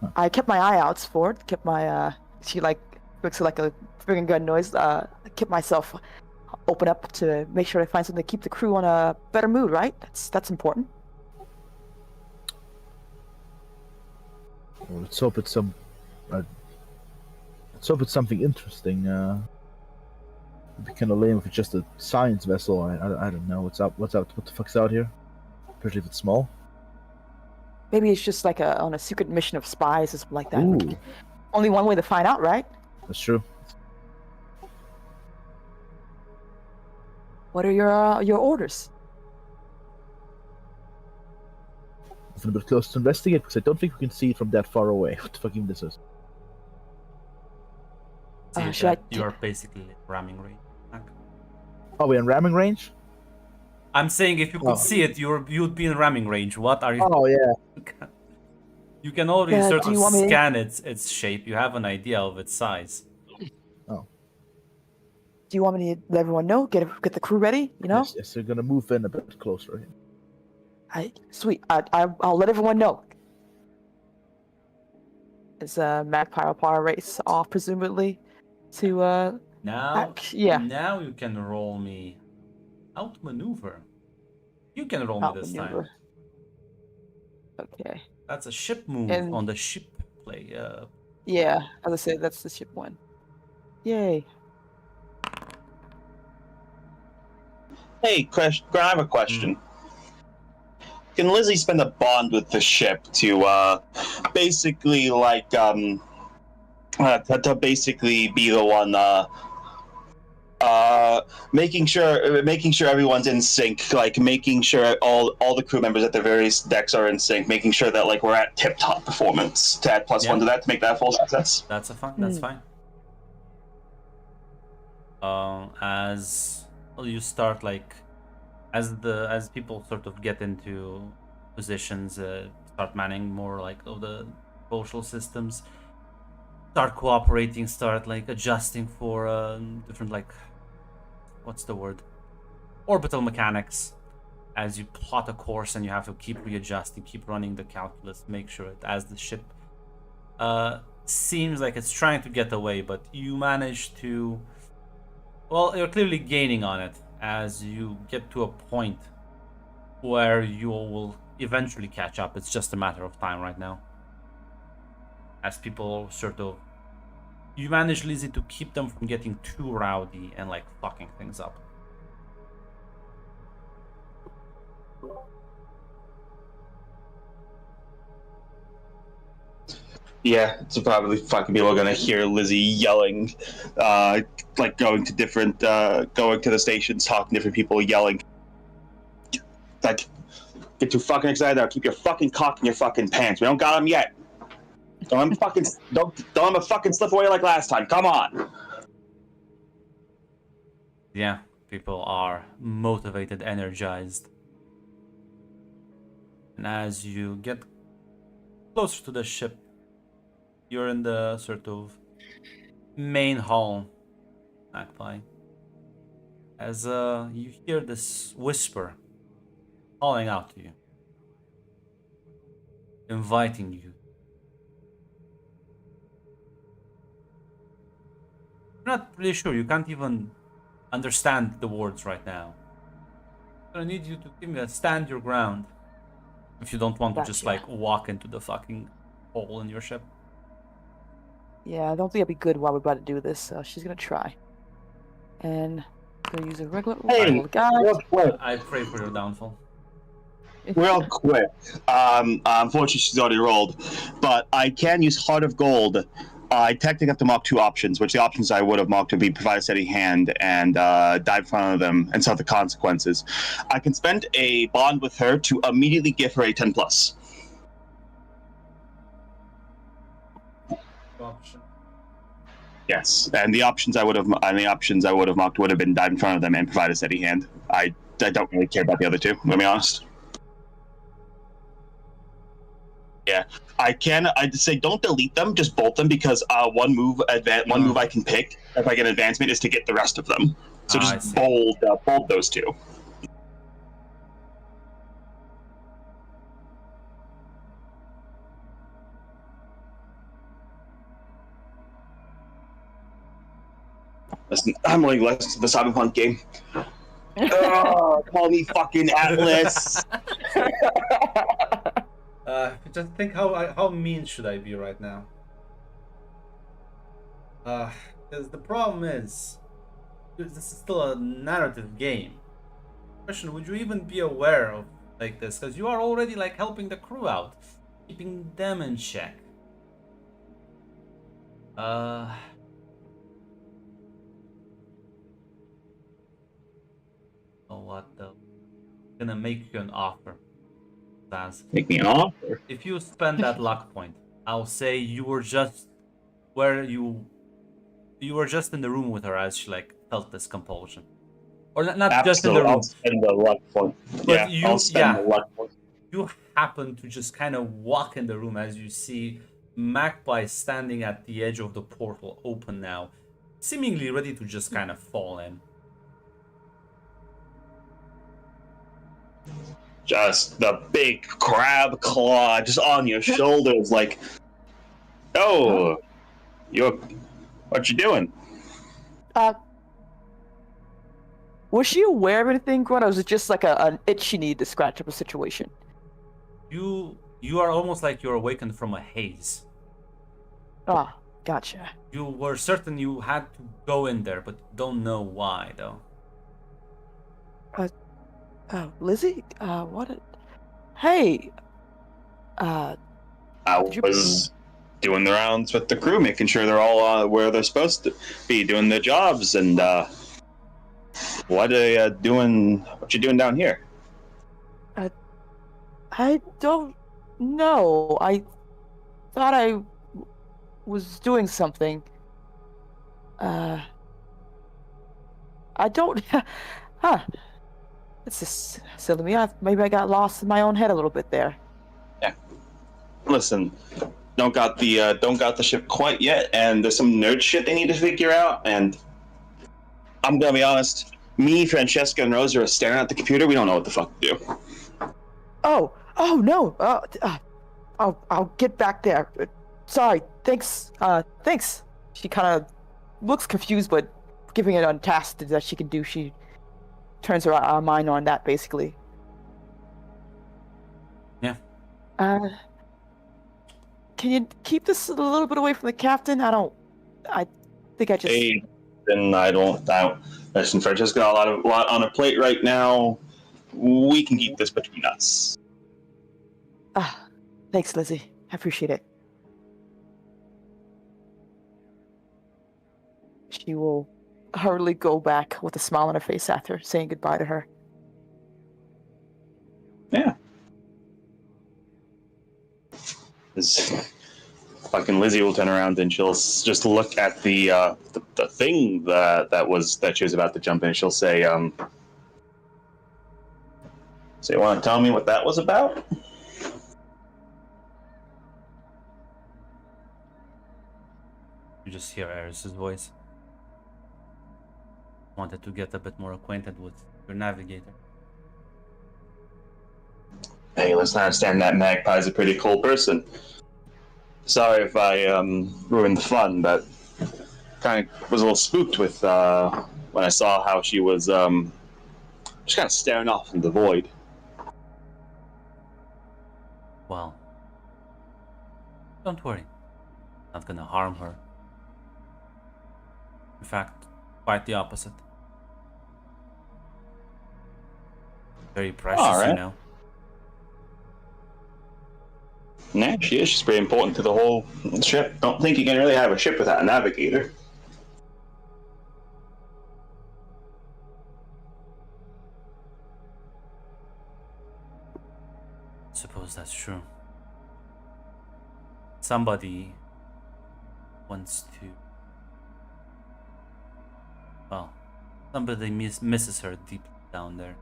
Huh. I kept my eye out for it. Kept my she like makes like a friggin' gun noise. Kept myself open up to make sure I find something to keep the crew on a better mood. Right? That's important. Well, let's hope it's something interesting. It'd be kind of lame if it's just a science vessel. I don't know what's up. What the fuck's out here? Especially if it's small. Maybe it's just like on a secret mission of spies or something like that. Ooh. Only one way to find out, right? That's true. What are your orders? Moving a bit closer to investigate because I don't think we can see it from that far away. What the fuck even this is? See should I that you are basically ramming range. Oh, we're in ramming range? I'm saying if you could Oh. see it, you'd be in ramming range. What are you? Oh yeah. You can already Yeah, sort do of you want me to- scan its shape. You have an idea of its size. Do you want me to let everyone know? Get the crew ready? You know? Yes, we're gonna move in a bit closer. Sweet. I'll let everyone know. Is Magpie Par race off presumably to Now, yeah. Now you can roll me outmaneuver. You can roll me this time. outmaneuver. Okay. That's a ship move And- on the ship play. Yeah, as I said, that's the ship one. Yay. Hey, I have a question. Can Lizzie spend a bond with the ship to basically to basically be the one making sure everyone's in sync, like making sure all the crew members at the various decks are in sync, making sure that like we're at tip top performance to add +1 to that to make that a full success? That's fine. As well, you start like as people sort of get into positions, start manning more like of the social systems, start cooperating, start like adjusting for different like what's the word, orbital mechanics. As you plot a course and you have to keep readjusting, keep running the calculus, make sure it as the ship seems like it's trying to get away, but you manage to. Well, you're clearly gaining on it as you get to a point where you will eventually catch up. It's just a matter of time right now. As people sort of... You manage, Lizzie, to keep them from getting too rowdy and like fucking things up. Yeah, it's probably fucking people are gonna hear Lizzie yelling, like going to the stations, talking to different people, yelling. Like, get too fucking excited! I'll keep your fucking cock in your fucking pants. We don't got them yet. Don't let me fucking slip away like last time. Come on. Yeah, people are motivated, energized. And as you get closer to the ship, you're in the sort of main hall, Magpie. As you hear this whisper calling out to you, inviting you. You're not really sure, you can't even understand the words right now. I'm gonna need you to give me a stand your ground. If you don't want to just Gotcha. like walk into the fucking hole in your ship. Yeah, I don't think it'll be good while we're about to do this, so she's gonna try. And I'm gonna use a regular Hey, roll, guys. real quick. I pray for your downfall. Real quick. Unfortunately, she's already rolled, but I can use Heart of Gold. I technically have to mark 2 options, which the options I would have marked would be provide a steady hand and dive in front of them and suffer the consequences. I can spend a bond with her to immediately give her a 10+. Option. Yes, and the options I would have marked would have been dive in front of them and provide a steady hand. I don't really care about the other 2. Let me be honest. Yeah, I just say don't delete them, just bolt them because one move I can pick if I get advancement is to get the rest of them. So I just see. bold those 2. Listen, I'm running less to the Cyberpunk game. Call me fucking Atlas. Just think how mean should I be right now? Because the problem is, this is still a narrative game. Question: would you even be aware of like this? Because you are already like helping the crew out, keeping them in check. Oh, what the? I'm gonna make you an offer, Zaz. Make me an offer. If you spend that luck point, I'll say you were just where you were just in the room with her as she like felt this compulsion, or not just in the room, I'll spend the luck point. but Yeah, I'll spend the luck point. you happen to just kind of walk in the room as you see Magpie standing at the edge of the portal, open now, seemingly ready to just kind of fall in. Just the big crab claw just on your shoulders, like, oh, what you doing? Was she aware of anything, Grunt, or was it just like an itch she needed to scratch up a situation? You are almost like you're awakened from a haze. Ah, gotcha. You were certain you had to go in there, but don't know why though. Lizzie? Hey! I Did you- was doing the rounds with the crew, making sure they're all where they're supposed to be, doing their jobs, and what are you doing? What you doing down here? I don't know. I thought I was doing something. I don't... Huh. It's just silly me. Maybe I got lost in my own head a little bit there. Listen, don't got the ship quite yet, and there's some nerd shit they need to figure out, and I'm gonna be honest, me, Francesca, and Rosa are staring at the computer. We don't know what the fuck to do. Oh no. I'll get back there. Sorry. Thanks. Thanks. She kind of looks confused, but giving it on task that she can do, she turns her mind on that basically. Can you keep this a little bit away from the captain? I think I just. Hey, then I don't. Listen, Francesca got a lot on her plate right now. We can keep this between us. Thanks, Lizzie. I appreciate it. She will hurriedly go back with a smile on her face after saying goodbye to her. Yeah. Fucking Lizzie will turn around and she'll just look at the thing that she was about to jump in. She'll say, "So you want to tell me what that was about?" You just hear Eris's voice. Wanted to get a bit more acquainted with your navigator. Hey, listen, I understand that Magpie's a pretty cool person. Sorry if I ruined the fun, but kind of was a little spooked with when I saw how she was just kind of staring off into the void. Well, don't worry. Not gonna harm her. In fact, quite the opposite. Very precious, All right. you know. Yeah, she is. She's pretty important to the whole ship. Don't think you can really have a ship without a navigator. Suppose that's true. Somebody wants to. Well, somebody misses her deep down there.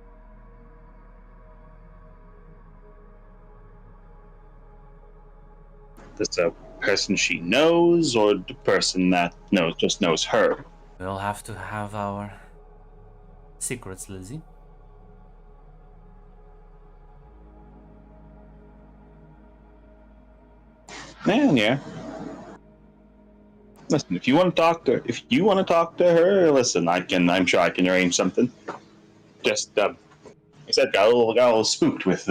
This a person she knows, or the person that knows her? We'll have to have our secrets, Lizzie. Man, yeah. Listen, if you want to talk to her, listen, I'm sure I can arrange something. Just, I said, got a little spooked with,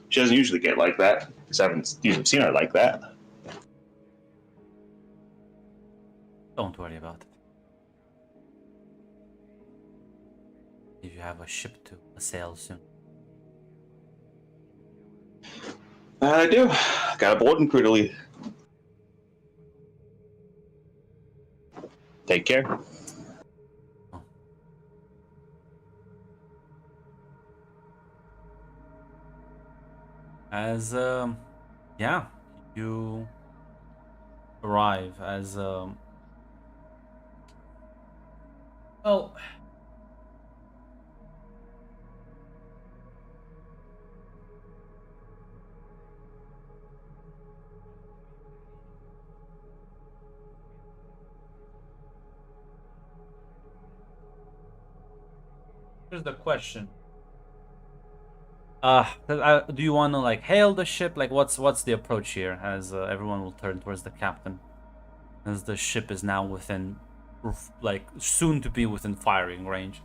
she doesn't usually get like that, because I haven't usually seen her like that. Don't worry about it. If you have a ship to sail soon. I do. Got a boarding crew to lead. Take care. As yeah, you arrive as well. Here's the question. Do you want to like hail the ship? Like, what's the approach here? As everyone will turn towards the captain, as the ship is now within, like, soon to be within firing range.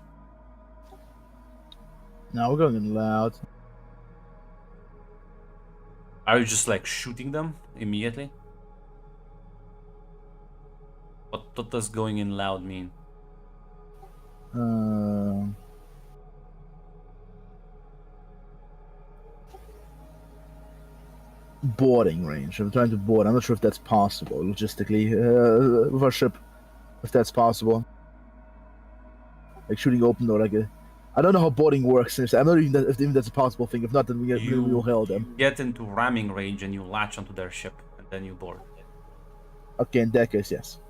Now we're going in loud. Are you just like shooting them immediately? What does going in loud mean? Boarding range. I'm trying to board. I'm not sure if that's possible logistically with our ship. If that's possible, like shooting open or like a. I don't know how boarding works. I'm not even if even that's a possible thing. If not, then we will hail them. You get into ramming range and you latch onto their ship and then you board. Okay, in that case, yes.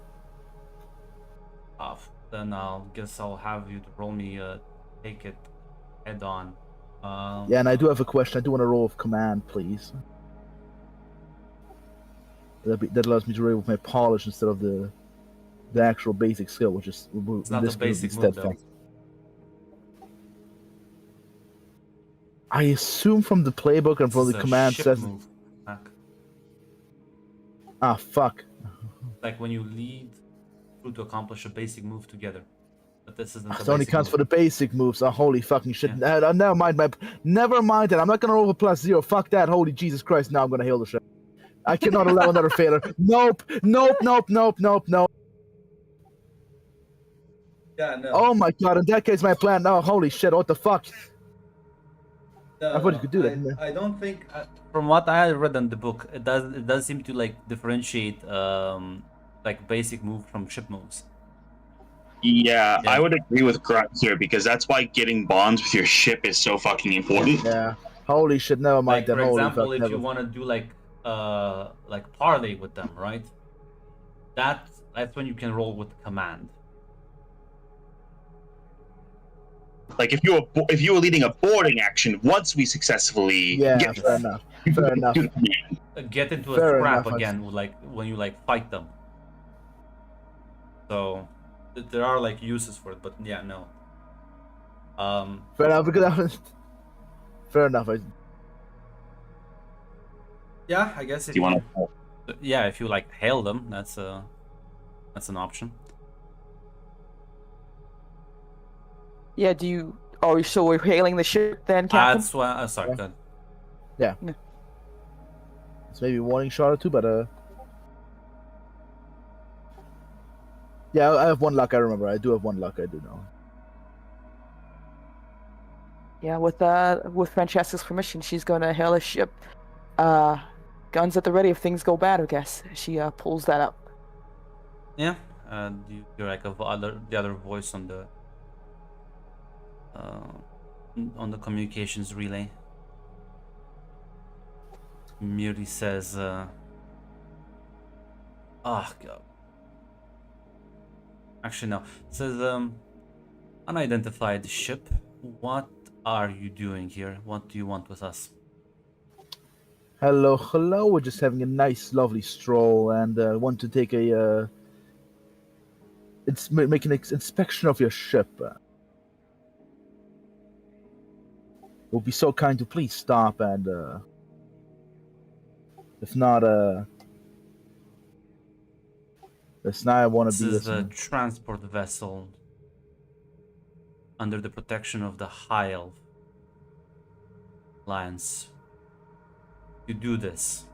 Then I'll have you to roll me take it head on. Yeah, and I do have a question. I do want a roll of command, please. That allows me to roll with my polish instead of the actual basic skill, which is It's not the basic move, though. I assume from the playbook and from the command ship says. Move. Ah, fuck. Like when you lead through to accomplish a basic move together. But this isn't. It only counts for the basic moves. Oh, holy fucking shit. Never mind, never mind that. I'm not gonna roll a +0. Fuck that. Holy Jesus Christ. Now I'm gonna heal the shit. I cannot allow another failure. Nope. Nope. Nope. Nope. Nope. Nope. Yeah, no. Oh my god. In that case, my plan. No, holy shit. What the fuck? No, I thought you could do that. I don't think. From what I read in the book, it does seem to like differentiate like basic move from ship moves. Yeah, Yeah. I would agree with Grunt here because that's why getting bonds with your ship is so fucking important. Yeah. Holy shit. Never mind Like that. for Holy example, fuck. if Never. you want to do like parlay with them, right? That's when you can roll with command. Like if you were leading a boarding action, once we successfully Yeah. get Fair enough. you Fair can enough. do the command. Get into a Fair scrap enough, again, like when you like fight them. So there are like uses for it, but yeah, no. Fair enough. Because fair enough. Yeah, I guess if Do you want to? yeah, if you like hail them, that's an option. Yeah, do you... Oh, so we're hailing the ship then, Captain? That's why. Sorry, Yeah. good. It's maybe a warning shot or two, but yeah, I have one luck. I remember. I do have one luck. I do know. Yeah, with Francesca's permission, she's gonna hail a ship. Guns at the ready if things go bad, I guess. She pulls that up. Yeah, you're like the other voice on the communications relay. Merely says, "Oh God." Actually, no. It says, "Unidentified ship. What are you doing here? What do you want with us?" Hello, hello. We're just having a nice, lovely stroll, and want to take a make an inspection of your ship. Will be so kind to please stop and if not I want This to be is a listening. transport vessel under the protection of the High Elf Alliance. If you do this,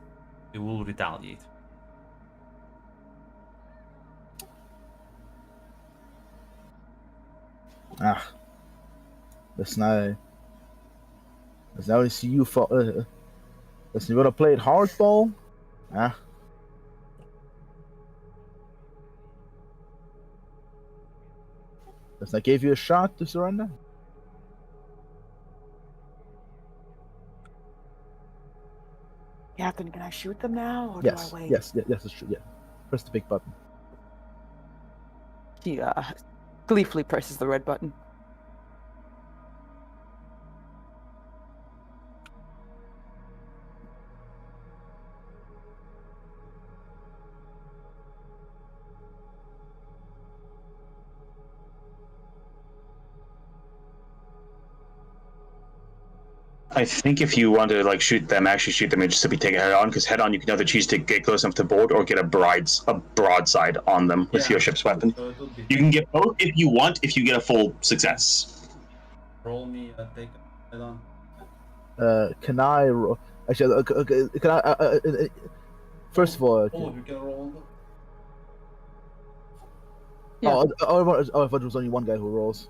it will retaliate. Listen, I only see you for. Listen, you wanna play it hardball? Listen, I gave you a shot to surrender. Captain, can I shoot them now, or Yes, do I wait? yes, it's true. Yeah, press the big button. She gleefully presses the red button. I think if you want to like shoot them, actually shoot them, just to be taken head on, because head on you can either choose to get close enough to board or get a broadside on them with your ship's weapon. So it would be You can get both if you want, if you get a full success. roll me take head on. Can I? Actually, can I? First of all, You can roll. Yeah. I thought it was only one guy who rolls.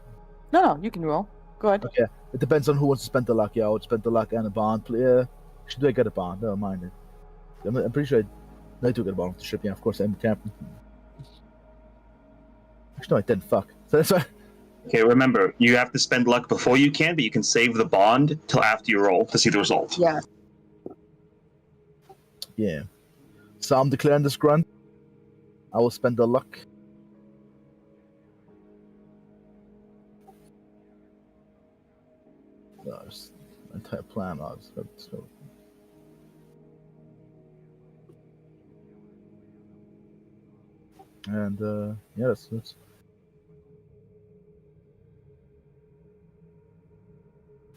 No, you can roll. Go ahead. Okay, it depends on who wants to spend the luck. Yeah, I would spend the luck and a bond. Should I get a bond? Never mind it. I'm pretty sure I do get a bond with the ship. Yeah, of course I'm the captain. Actually, no, I didn't. Fuck. So that's why. Okay, remember, you have to spend luck before you can, but you can save the bond till after you roll to see the result. Yeah. Yeah. So I'm declaring this grunt. I will spend the luck. There's entire plan. So. And yeah, that's.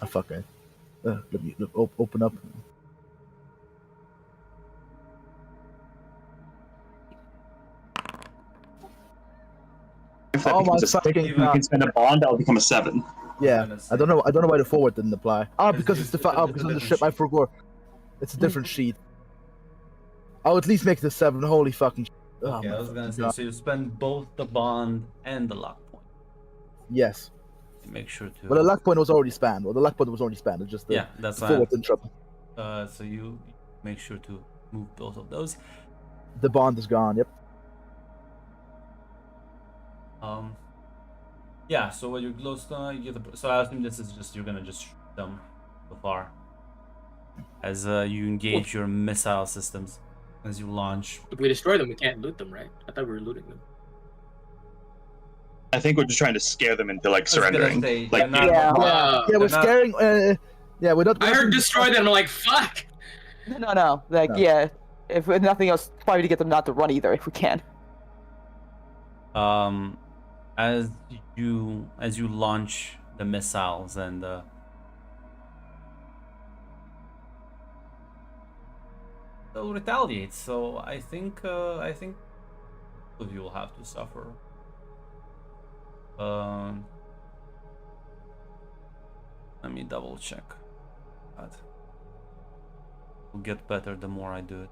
Ah, fuck it. Let me open up. 5, that Oh my becomes a 6. fucking If we god. can spend a bond, that will become a 7. Yeah, gonna I don't know. I don't know why the forward didn't apply. Oh, It's because just- it's the it's a- oh, it's a because on the different ship I sheet. forgot. It's a different sheet. I'll at least make it a 7. Holy fucking. Oh Okay, my I was gonna fucking say, god. so you spend both the bond and the luck point. Yes. Make sure to. Well, the luck point was already spanned. Well, the luck point was already spanned. It's just the, yeah, that's the why. forward didn't trouble. So you make sure to move both of those. The bond is gone. Yep. Yeah. So when you're glowstone, you get the. So I assume this is just you're gonna just shoot them so far. As you engage your missile systems, as you launch. If we destroy them, we can't loot them, right? I thought we were looting them. I think we're just trying to scare them into like I was gonna surrendering. say, Like, they're not- Yeah. Wow. Yeah, we're They're not- scaring. Yeah, we're not. I heard destroy them. I'm like, fuck. No. Like, No. yeah. If nothing else, probably to get them not to run either, if we can. As you launch the missiles and they'll retaliate. So I think both of you will have to suffer. Let me double check that. Will get better the more I do it.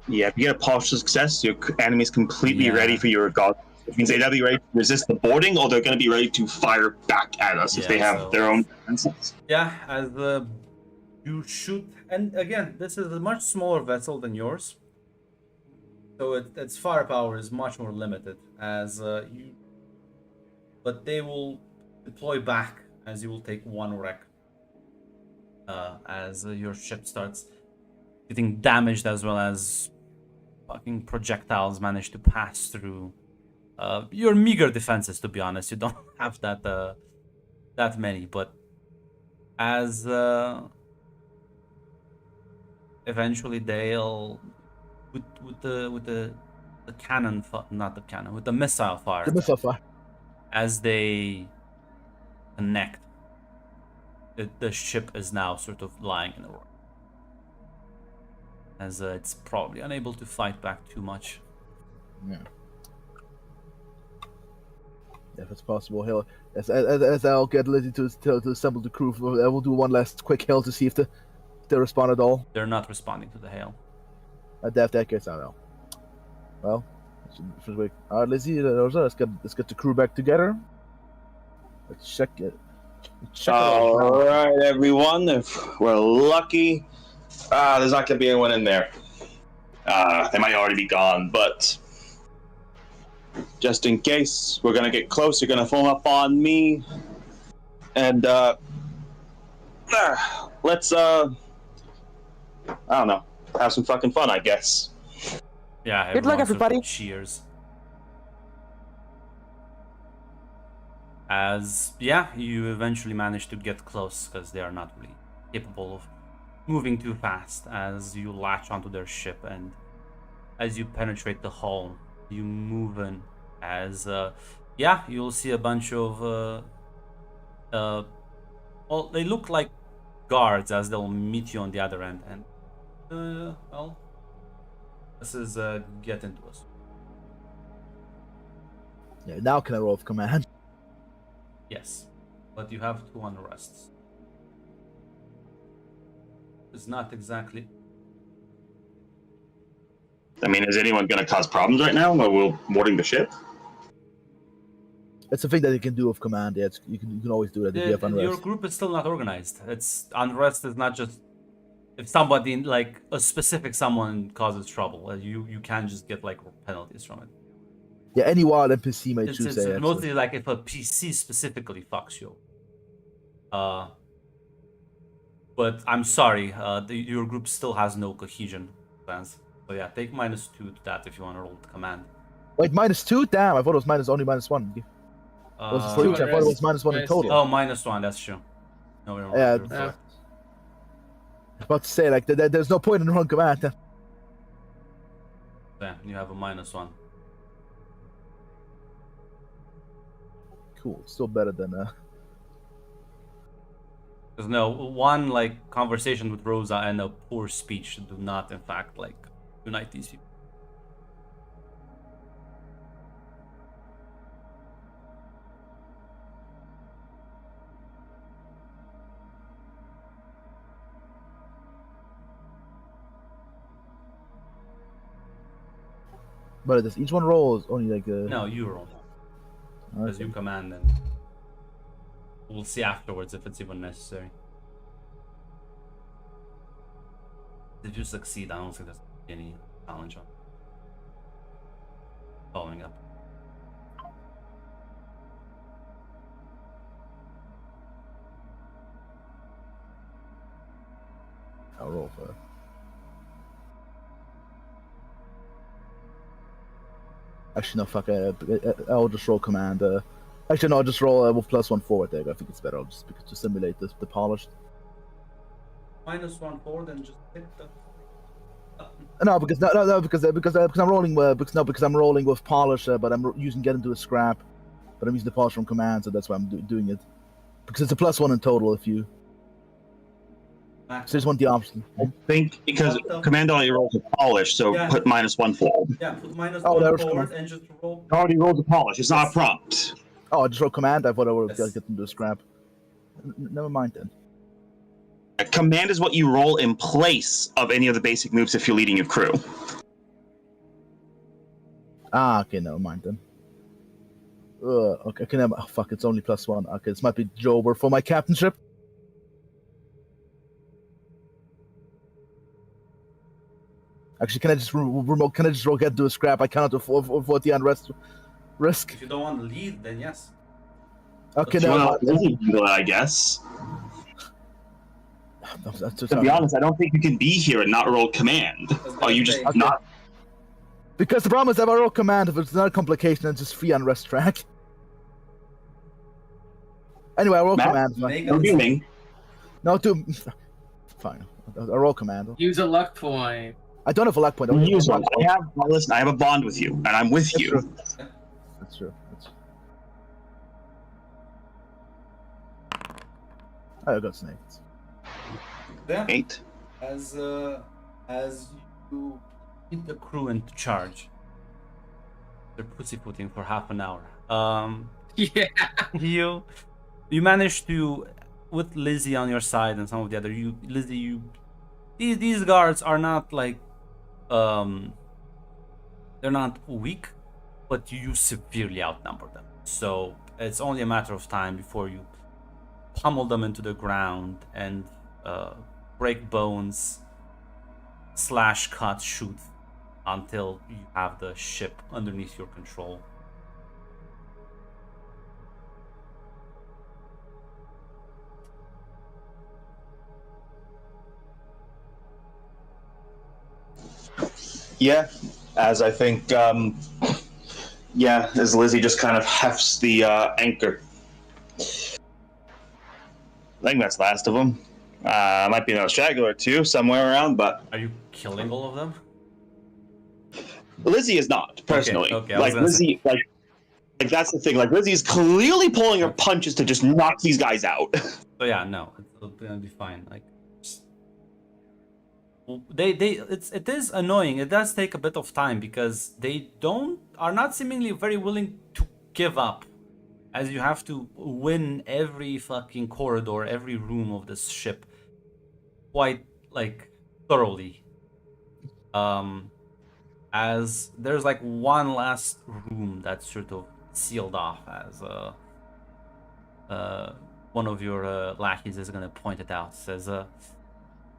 yeah, if you get a partial success, your enemy's completely Yeah. ready for your god. It means they'll either be ready to resist the boarding, or they're going to be ready to fire back at us if Yeah, they have so- their own defenses. Yeah, as you shoot, and again, this is a much smaller vessel than yours, so its firepower is much more limited. As you, but they will deploy back as you will take one wreck. As your ship starts getting damaged, as well as fucking projectiles manage to pass through your meager defenses. To be honest, you don't have that many, but as eventually they'll with the cannon, not the cannon, with the missile fire, The missile fire. as they connect, the ship is now sort of lying in a row, as it's probably unable to fight back too much. Yeah. If it's possible, he'll as I'll get Lizzie to assemble the crew. I will do one last quick hail to see if they respond at all. They're not responding to the hail. That gets out. Well, all right, Lizzie, Rosa, let's get the crew back together. Let's check it. All right, everyone. If we're lucky, there's not going to be anyone in there. They might already be gone, but just in case, we're going to get close. You're going to form up on me, and let's I don't know, have some fucking fun, I guess. Yeah, Good luck, everyone sort of everybody. cheers. As you eventually manage to get close because they are not really capable of moving too fast. As you latch onto their ship, and as you penetrate the hull, you move in. As you'll see a bunch of well, they look like guards, as they'll meet you on the other end. And well, this is get into us. Yeah, now can I roll with command? Yes, but you have 2 unrests. It's not exactly. I mean, is anyone going to cause problems right now while we're boarding the ship? It's a thing that you can do with command. Yeah, you can always do that if you have Your unrest. group is still not organized. It's unrest is not just if somebody like a specific someone causes trouble. You can't just get like penalties from it. Yeah, any wild NPC may It's choose that. mostly like if a PC specifically fucks you. But I'm sorry, your group still has no cohesion plans. So yeah, take -2 to that if you want to roll the command. Wait, -2? Damn, I thought it was only -1. Was it for each? I thought it was -1 in total. Oh, -1. That's true. No, Yeah. you're correct. I was about to say, like, there's no point in running command. Yeah, you have a -1. Cool, still better than Because no, one like conversation with Rosa and a poor speech do not, in fact, like unite these people. But does each one roll is only like a... No, you roll. As Okay. you command, and we'll see afterwards if it's even necessary. If you succeed, I don't think there's any challenge on following up. I'll roll for it. Actually, no, fuck. I'll just roll command. Actually, no, I'll just roll with +1 forward there. I think it's better. I'll just to simulate the polished. -1 forward and just hit the. No, because I'm rolling because I'm rolling with polish, but I'm using get into a scrap, but I'm using the polish from command, so that's why I'm doing it. Because it's a +1 in total if you. So I just want the option. I think because command only rolls a polish, so Yeah. put -1 forward. Yeah, put -1 there's forward cool. and just roll. It already rolls a polish. It's not a prompt. Oh, I just roll command. I thought I would Yes. get into a scrap. Never mind then. A command is what you roll in place of any of the basic moves if you're leading your crew. Ah, okay, never mind then. Okay, never. Oh, fuck, it's only +1. Okay, this might be Jober for my captainship. Actually, can I just remote? Can I just roll get into a scrap? I cannot afford the unrest risk. If you don't want to lead, then yes. Okay, But never Well, mind. Lizzie can do it, I guess. To be honest, I don't think you can be here and not roll command. Or you just Okay. not. Because the problem is, if I roll command, if it's not a complication, it's just free unrest track. Anyway, I roll Matt? command. Make No a doing. No, fine. I roll command. Use a luck point. I don't have a luck point. I only Use have one. Listen, I have a bond with you, and I'm with you. That's true. I got snakes. Yeah. 8. As you hit the crew into charge, they're pussyfooting for half an hour. Yeah. You manage to, with Lizzie on your side and some of the other these guards are not like they're not weak, but you severely outnumber them. So it's only a matter of time before you pummel them into the ground and break bones, slash, cut, shoot until you have the ship underneath your control. Yeah, as I think, as Lizzie just kind of hefts the anchor. I think that's the last of them. Might be another straggler or two somewhere around, but Are you killing all of them? Lizzie is not personally. Okay, I was like gonna Lizzie, like that's the thing. Like Lizzie's clearly pulling her punches to just knock these guys out. So yeah, no, it's gonna be fine. Like, it is annoying. It does take a bit of time because they are not seemingly very willing to give up, as you have to win every fucking corridor, every room of this ship, quite like thoroughly. As there's like one last room that's sort of sealed off, as one of your lackeys is gonna point it out. Says,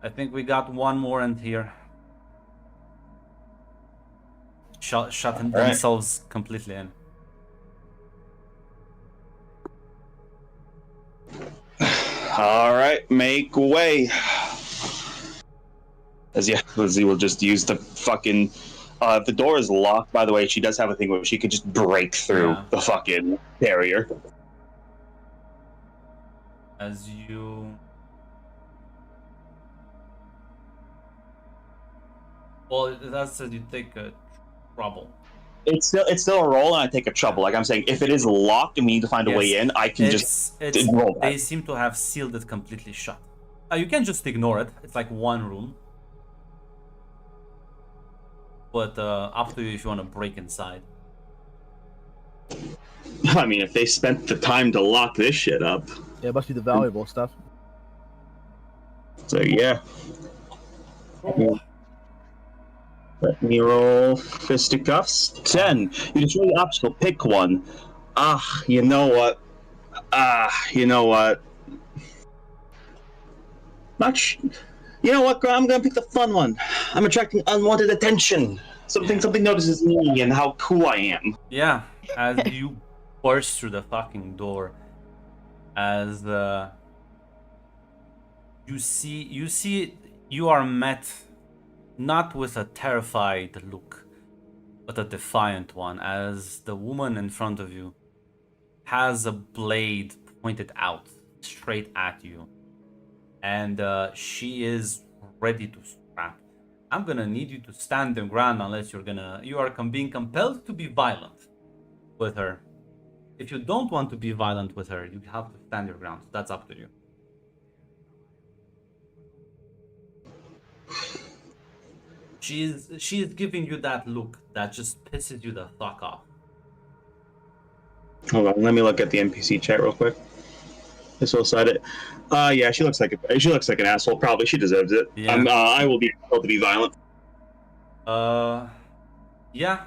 I think we got one more in here. Shutting All right. themselves completely in. All right, make way. Lizzie will just use the fucking. If the door is locked, by the way, she does have a thing where she could just break through Yeah. the fucking barrier. As you... Well, that says you take a trouble. It's still a roll, and I take a trouble. Like I'm saying, if it is locked and we need to find a way Yes. in, I can just It's roll that. they seem to have sealed it completely shut. You can just ignore it. It's like one room. But up to you if you want to break inside. I mean, if they spent the time to lock this shit up, Yeah, it must be the valuable stuff. so yeah. Let me roll fisticuffs. 10. You destroy the obstacle. Pick one. You know what? You know what, I'm gonna pick the fun one. I'm attracting unwanted attention. Something notices me and how cool I am. Yeah, as you burst through the fucking door, as you are met not with a terrified look, but a defiant one, as the woman in front of you has a blade pointed out straight at you, and she is ready to scrap. I'm gonna need you to stand your ground unless you are being compelled to be violent with her. If you don't want to be violent with her, you have to stand your ground. That's up to you. She is giving you that look that just pisses you the fuck off. Hold on, let me look at the NPC chat real quick. This will side it. Yeah, she looks like an asshole. Probably she deserves it. Yeah. I will be able to be violent. Yeah.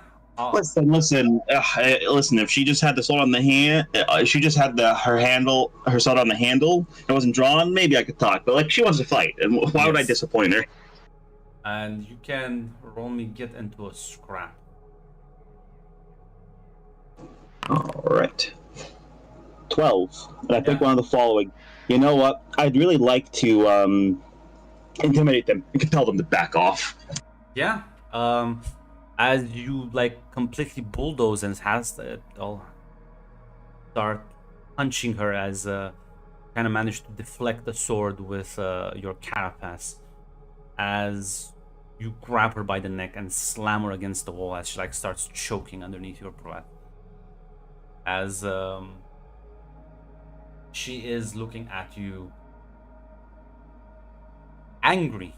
Listen. If she just had the sword on the hand, she just had her sword on the handle. It wasn't drawn. Maybe I could talk. But like, she wants to fight, and why would I disappoint her? And you can roll me get into a scrap. All right. 12. And I pick one of the following. You know what? I'd really like to intimidate them and compel them to back off. Yeah. As you like completely bulldoze and has all start punching her as kind of manage to deflect the sword with your carapace, as you grab her by the neck and slam her against the wall as she like starts choking underneath your breath. As she is looking at you angry,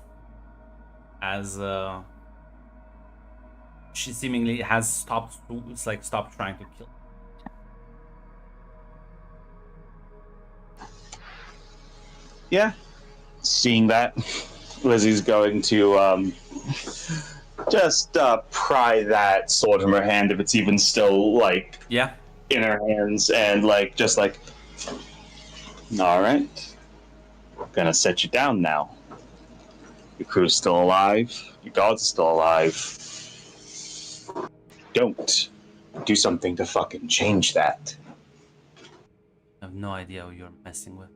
as she seemingly has stopped trying to kill. Yeah. Seeing that, Lizzie's going to just pry that sword from her hand if it's even still like in her hands, and all right, gonna set you down now. Your crew's still alive. Your guards are still alive. Don't do something to fucking change that. I have no idea who you're messing with.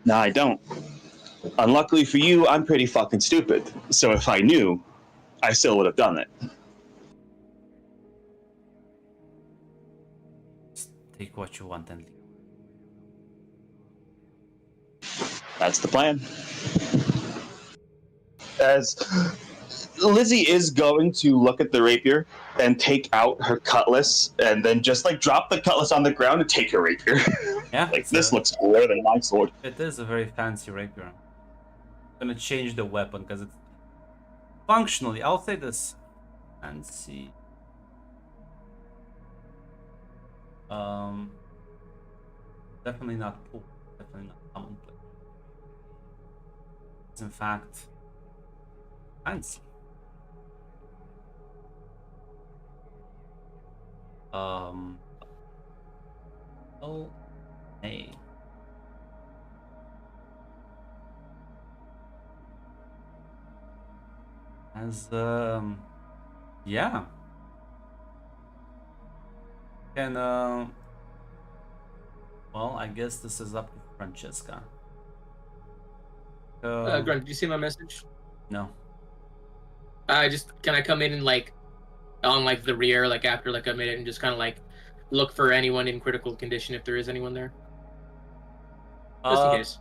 No, I don't. Unluckily for you, I'm pretty fucking stupid. So if I knew, I still would have done it. Just take what you want and leave. That's the plan. As Lizzie is going to look at the rapier and take out her cutlass, and then just like drop the cutlass on the ground and take her rapier. Yeah. Like, this looks cooler than my sword. It is a very fancy rapier. I'm gonna change the weapon because it's functionally, I'll say this. Fancy. Definitely not poor. Definitely not commonplace. It's in fact fancy. Oh, hey. As yeah. Can well, I guess this is up to Francesca. Grunt, did you see my message? No. Can I come in and like on like the rear, like after like a minute, and just kind of like look for anyone in critical condition if there is anyone there, just in case.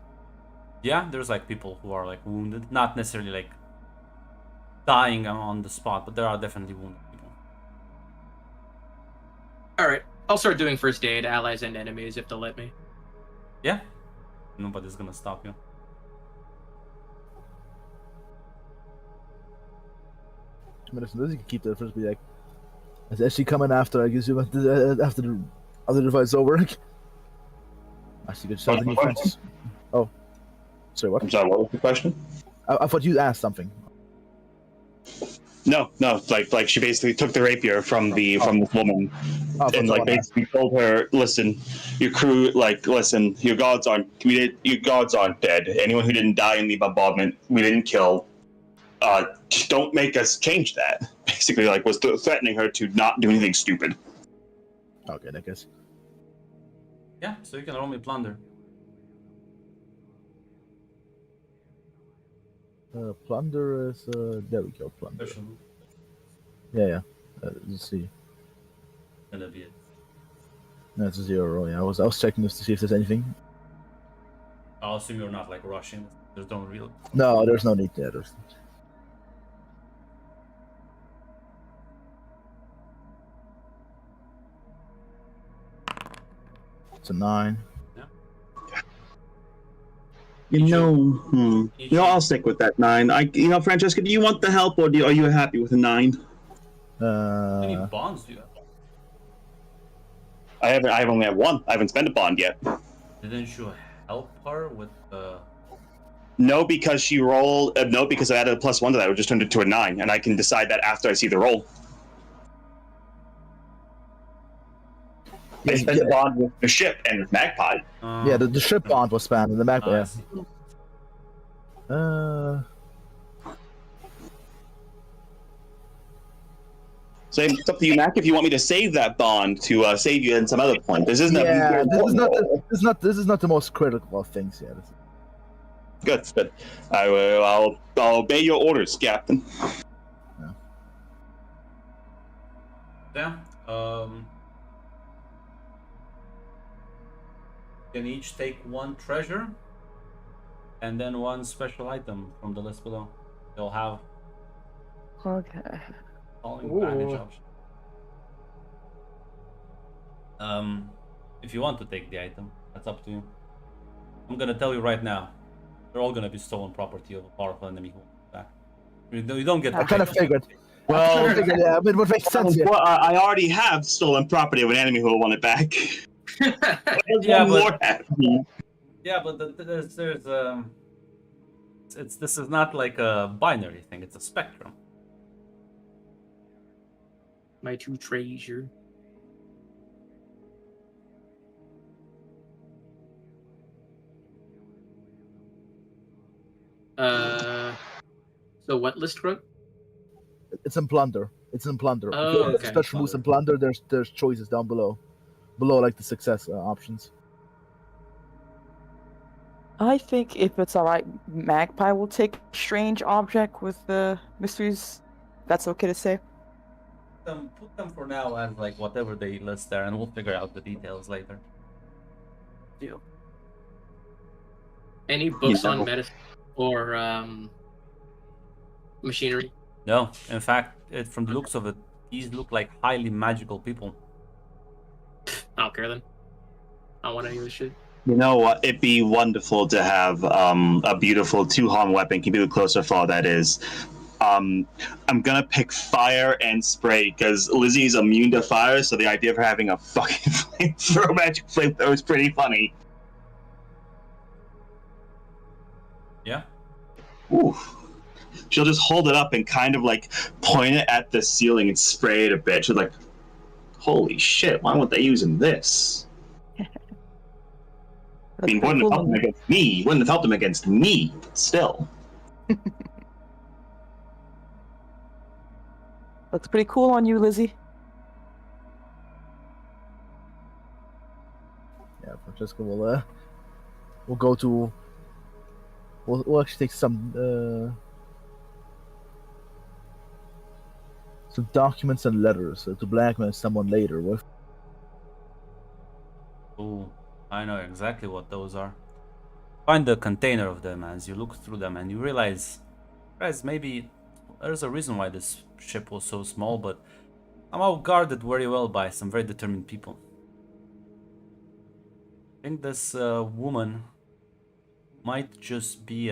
Yeah, there's like people who are like wounded, not necessarily like dying on the spot, but there are definitely wounded people. All right, I'll start doing first aid, allies and enemies, if they'll let me. Yeah, nobody's gonna stop you. I mean, listen, you can keep that first. Be like, as she coming after, I guess you after the other device over. Actually, good shot in defense. Oh, sorry, what? I'm sorry, what was the question? I thought you asked something. No, like she basically took the rapier from this woman, Oh, and like basically told her, "Listen, your crew, listen, your gods aren't dead. Anyone who didn't die in the bombardment, we didn't kill. Don't make us change that." Basically, like was threatening her to not do anything stupid. Okay, I guess. Yeah, so you can roll me plunder. Plunder is there we go. Plunder. Special. Yeah. Let's see. Gonna be it. That's a 0. Yeah, I was checking this to see if there's anything. I'll assume you're not like rushing. There's no real. No, there's no need there. It's a 9. I'll stick with that 9. Francesca, do you want the help, or are you happy with a 9? How many bonds do you have? I only have 1. I haven't spent a bond yet. Didn't you help her with the? No, because she rolled. No, because I added a +1 to that. I just turned it to a 9, and I can decide that after I see the roll. I spent the bond with the ship and with Magpie. Yeah, the ship bond was spanned in the map. I Yeah. see. So it's up to you, Mac, if you want me to save that bond to save you at some other point. This isn't Yeah, a this is not the most critical of things yet. Good. I'll obey your orders, Captain. Yeah. You can each take 1 treasure and then 1 special item from the list below. You'll have Okay. following baggage option. If you want to take the item, that's up to you. I'm gonna tell you right now, they're all gonna be stolen property of a powerful enemy who wants back. You don't get. I kind of figured. Well, Yeah, but it would make sense. Yeah. well, I already have stolen property of an enemy who will want it back. Yeah, One but- more happening. Yeah, but there's this is not like a binary thing. It's a spectrum. My 2 treasure. So what list, Crook? It's in plunder. Oh, If you want okay. special moves in plunder, there's choices down below, like the success options. I think if it's alright, Magpie will take strange object with the mysteries. That's okay to say. Put them for now as like whatever they list there, and we'll figure out the details later. Any books Yeah. on medicine or machinery? No, in fact, from the looks of it, these look like highly magical people. I don't care then. I don't want any of this shit. You know what? It'd be wonderful to have a beautiful 2-harm weapon. Can be the closer fall that is. I'm gonna pick fire and spray because Lizzie's immune to fire, so the idea of her having a fucking flamethrower, magic flamethrower is pretty funny. Yeah. Ooh. She'll just hold it up and kind of like point it at the ceiling and spray it a bit. She's like, "Holy shit! Why weren't they using this?" I mean, pretty wouldn't have cool helped them against me. Wouldn't have helped them against me. Still. Looks pretty cool on you, Lizzie. Yeah, Francesca we'll go to. We'll actually take some documents and letters to blackmail someone later with. Ooh, I know exactly what those are. Find the container of them as you look through them, and you realize, guys, maybe there's a reason why this ship was so small, but somehow guarded very well by some very determined people. I think this woman might just be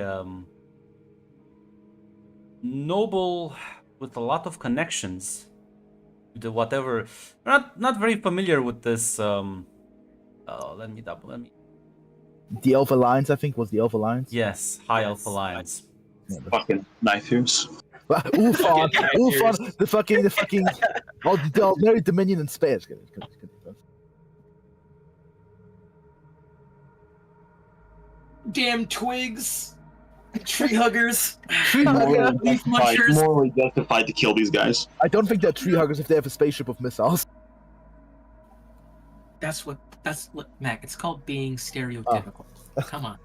noble with a lot of connections to whatever. Not very familiar with this. Let me. The Elf Alliance, I think, was the Elf Alliance. Yes, High Elf Alliance. Yeah, but- Fucking knife use. Ulfon, Ulfon, the fucking, I'll marry Dominion in space. Damn twigs, tree huggers, Hugger. leaf munchers. Morally justified to kill these guys. I don't think they're tree huggers if they have a spaceship of missiles. That's what Mac. It's called being stereotypical. Come on,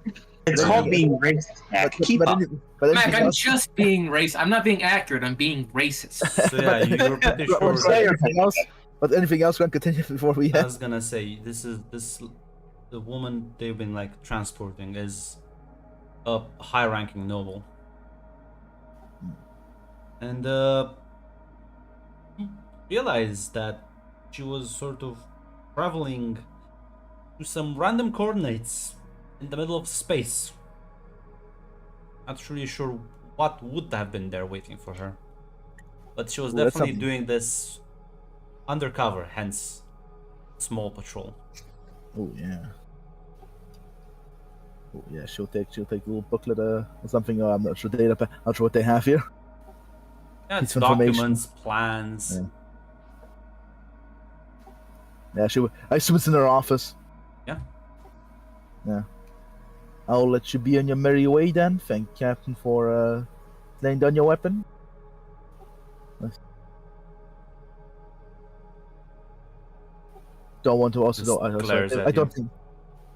It's There called you being racist, Mac. Keep up. But Mac. anything I'm else- just being racist. I'm not being accurate. I'm being racist. So yeah, you were pretty but- sure. but anything else? But anything else? Going to continue before we I end? was gonna say the woman they've been like transporting is a high-ranking noble, and realized that she was sort of traveling to some random coordinates in the middle of space. Not really sure what would have been there waiting for her, but she was Well, that's definitely something. doing this undercover, hence small patrol. Oh yeah. Oh yeah. She'll take a little booklet or something. I'm not sure not sure what they have here. Yeah, it's Piece of information. documents, plans. Yeah. Yeah, I assume it's in her office. Yeah. Yeah. I'll let you be on your merry way then. Thank Captain for laying down your weapon. Nice. Don't want to also. Just Don't, glares at I don't you. think.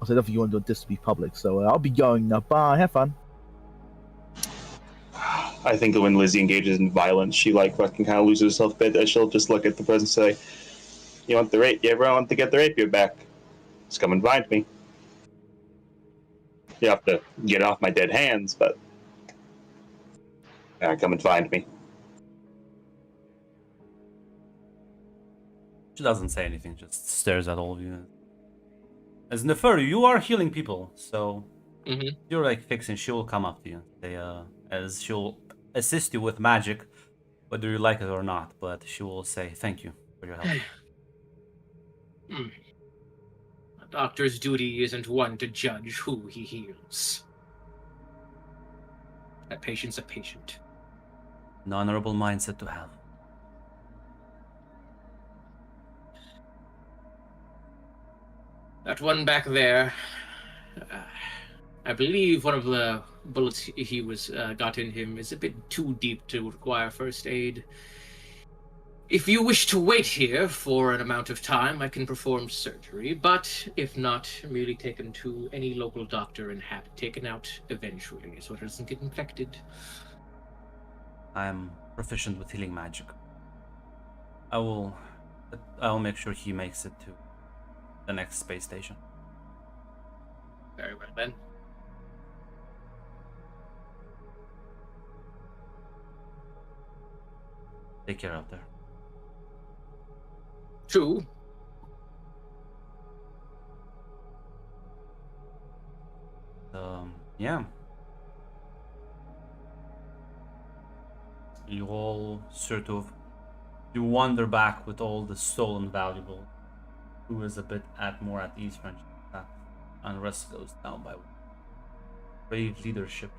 Also, I don't think you want this to be public. So I'll be going now. Bye. Have fun. I think that when Lizzie engages in violence, she like fucking kind of loses herself a bit. She'll just look at the person and say, "You want the rape? You ever want to get the rapier back? Just come and find me. You have to get off my dead hands, but come and find me." She doesn't say anything, just stares at all of you. As Neferu, you are healing people, so Mhm. you're like fixing. She will come up to you. As she'll assist you with magic, whether you like it or not. But she will say thank you for your help. A doctor's duty isn't one to judge who he heals. A patient's a patient. An honorable mindset to have. That one back there, I believe one of the bullets he was got in him is a bit too deep to require first aid. If you wish to wait here for an amount of time, I can perform surgery, but if not, merely take him to any local doctor and have it taken out eventually so it doesn't get infected. I am proficient with healing magic. I'll make sure he makes it to the next space station. Very well then. Take care out there. Two. Yeah. You all sort of you wander back with all the stolen valuable. Who is a bit more at ease when unrest goes down by brave leadership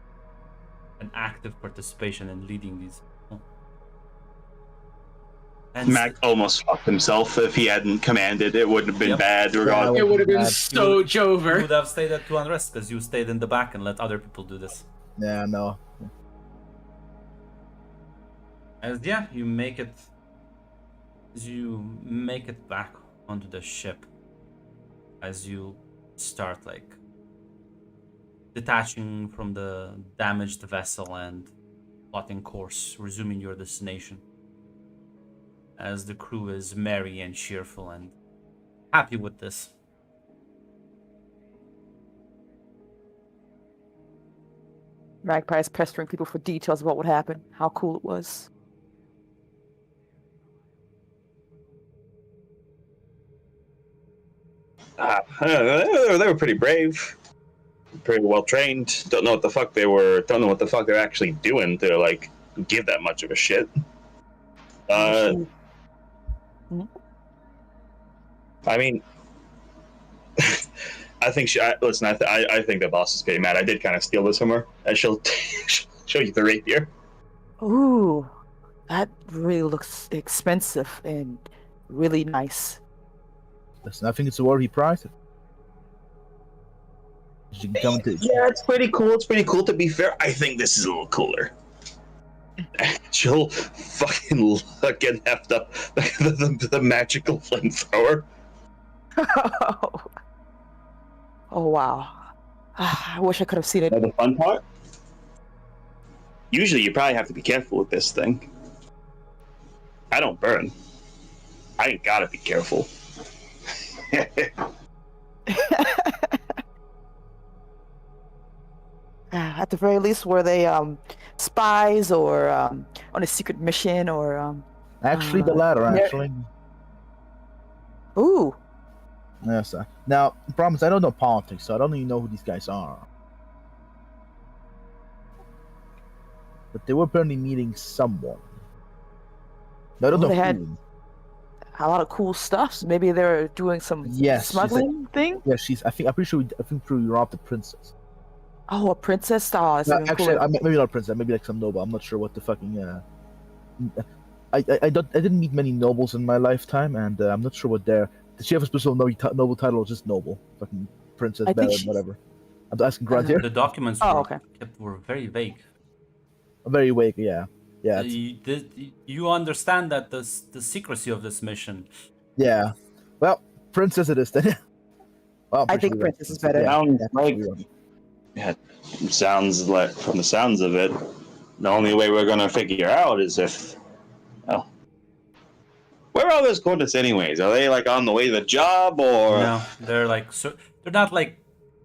and active participation in leading these people. And Mac almost fucked himself if he hadn't commanded. It wouldn't have been Yep. bad. Regardless. It would have been bad. so you Jover. would have stayed at 2 unrest because you stayed in the back and let other people do this. Yeah, no. As yeah, you make it back onto the ship as you start like detaching from the damaged vessel and plotting course, resuming your destination. As the crew is merry and cheerful and happy with this. Magpie's pestering people for details about what happened, how cool it was. They were pretty brave, pretty well trained. Don't know what the fuck they're actually doing to like give that much of a shit. I mean, I think listen. I think the boss is getting mad. I did kind of steal this from her. And she'll show you the rapier. Ooh, that really looks expensive and really nice. Listen, I think it's a worthy price. She can come into. Yeah, it's pretty cool. It's pretty cool. To be fair, I think this is a little cooler. She'll fucking again heft up the magical flamethrower. Oh wow. I wish I could have seen it. Now the fun part? Usually you probably have to be careful with this thing. I don't burn. I ain't gotta be careful. At the very least, were they spies or on a secret mission or Actually, the latter. yeah. Actually, Ooh. yes. Now, the problem is I don't know politics, so I don't even know who these guys are. But they were apparently meeting someone. I don't Oh, know they who. had- a lot of cool stuff. So maybe they're doing some Yes, she's like- smuggling thing. Yeah, I'm pretty sure. I think we robbed the princess. Oh, a princess. Oh, that's No, even actually, cooler. maybe not a princess. Maybe like some noble. I'm not sure what the fucking. I didn't meet many nobles in my lifetime, and I'm not sure what they're. Did she have a special noble title or just noble? Fucking princess, I think baron, she's- whatever. I'm asking Grant here. The documents Oh, were, okay. were very vague. Very vague. Yeah. Yeah. You understand that the secrecy of this mission. Yeah. Well, princess it is then. Well, I'm I pretty think sure princess is better. Sounds yeah, like you're right. sounds like from the sounds of it, the only way we're gonna figure out is if well, where are those Cortes anyways? Are they like on the way to the job or No, they're like they're not like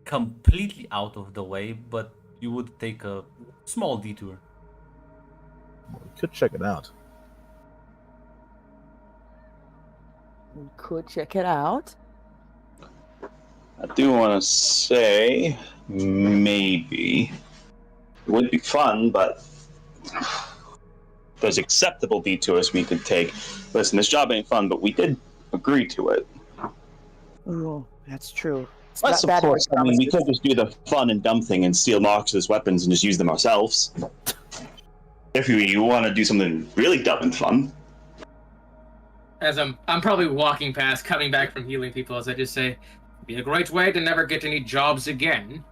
completely out of the way, but you would take a small detour. We could check it out. We could check it out. I do want to say maybe it would be fun, but there's acceptable detours we could take. Listen, this job ain't fun, but we did agree to it. Ooh, that's true. It's Plus, not of bad course, I mean, we promises. could just do the fun and dumb thing and steal Marx's weapons and just use them ourselves. If you want to do something really dumb and fun. As I'm probably walking past, coming back from healing people, as I just say, be a great way to never get any jobs again.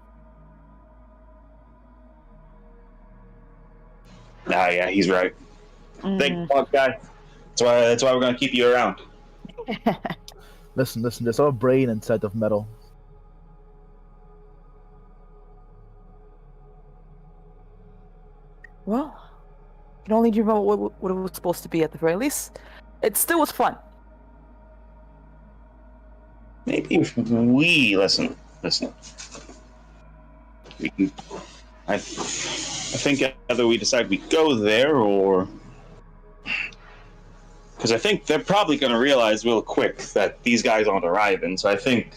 Ah, yeah, he's right. Mm. Thank God, guy. That's why we're gonna keep you around. Listen. There's our brain inside of metal. Well, you can only dream about what it was supposed to be at the very least. It still was fun. Maybe if we listen. We can. I think either we decide we go there or because I think they're probably going to realize real quick that these guys aren't arriving. So I think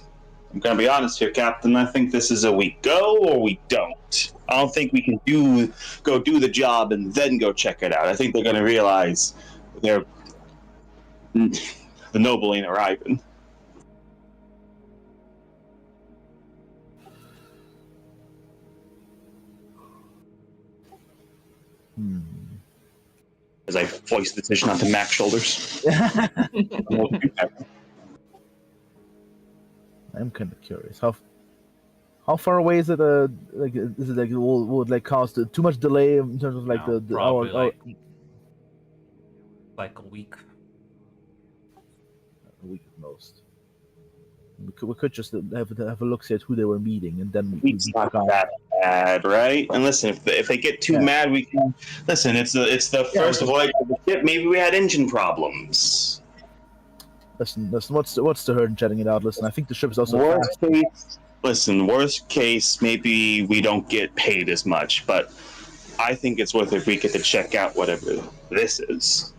I'm going to be honest here, Captain. I think this is a we go or we don't. I don't think we can go do the job and then go check it out. I think they're going to realize the noble ain't arriving. As I voice the decision onto Mac's shoulders. I'm kind of curious. How far away is it? Like, is it like will it like cause too much delay in terms of like No, the probably our like a week. a week at most? We could just have a look see at who they were meeting, and then It's not that bad, right? And listen, if they get too Yeah. mad, we can listen. It's the first voyage of the ship. Maybe we had engine problems. Listen. What's the hurt in chatting it out? Listen, I think the ship is also Worst fast. case, listen. Worst case, maybe we don't get paid as much, but I think it's worth it if we get to check out whatever this is.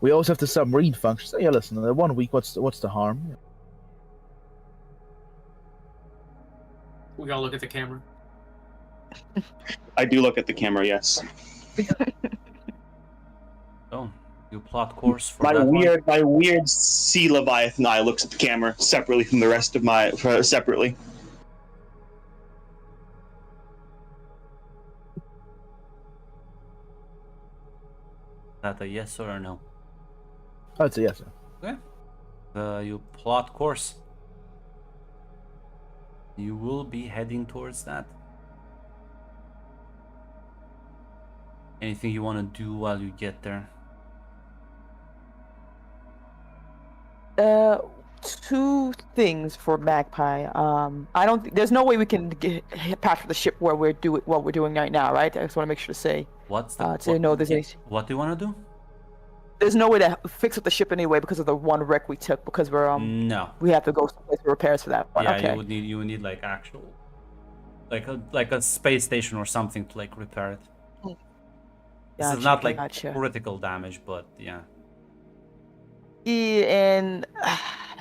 We always have the submarine function. So yeah, listen. 1 week. What's the harm? We all look at the camera. I do look at the camera, yes. So, You plot course for My that weird sea leviathan eye looks at the camera separately from the rest of my separately. one. That a yes or a no? I'd say yes, sir. Okay. You plot course. You will be heading towards that. Anything you want to do while you get there? Two things for Magpie. I don't. There's no way we can patch the ship where we're doing what we're doing right now, right? I just want to make sure to say. What's the To know there's any. What do you want to do? There's no way to fix up the ship anyway because of the one wreck we took because we're No. we have to go someplace for repairs for that one. Yeah, Okay. you would need like actual, like a space station or something to like repair it. This is Gotcha, not like gotcha. critical damage, but yeah. Yeah, and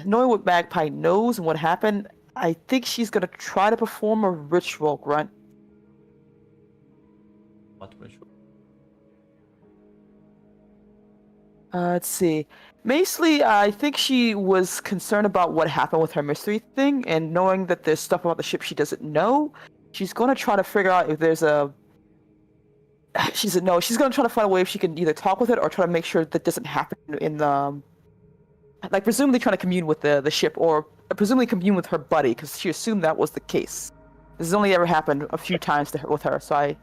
knowing what Magpie knows and what happened, I think she's gonna try to perform a ritual, Grunt. What ritual? Let's see. Basically, I think she was concerned about what happened with her mystery thing, and knowing that there's stuff about the ship she doesn't know, she's gonna try to figure out if there's a. She's gonna try to find a way if she can either talk with it or try to make sure that doesn't happen in the. Like presumably trying to commune with the ship, or presumably commune with her buddy, because she assumed that was the case. This has only ever happened a few times to her with her, so I.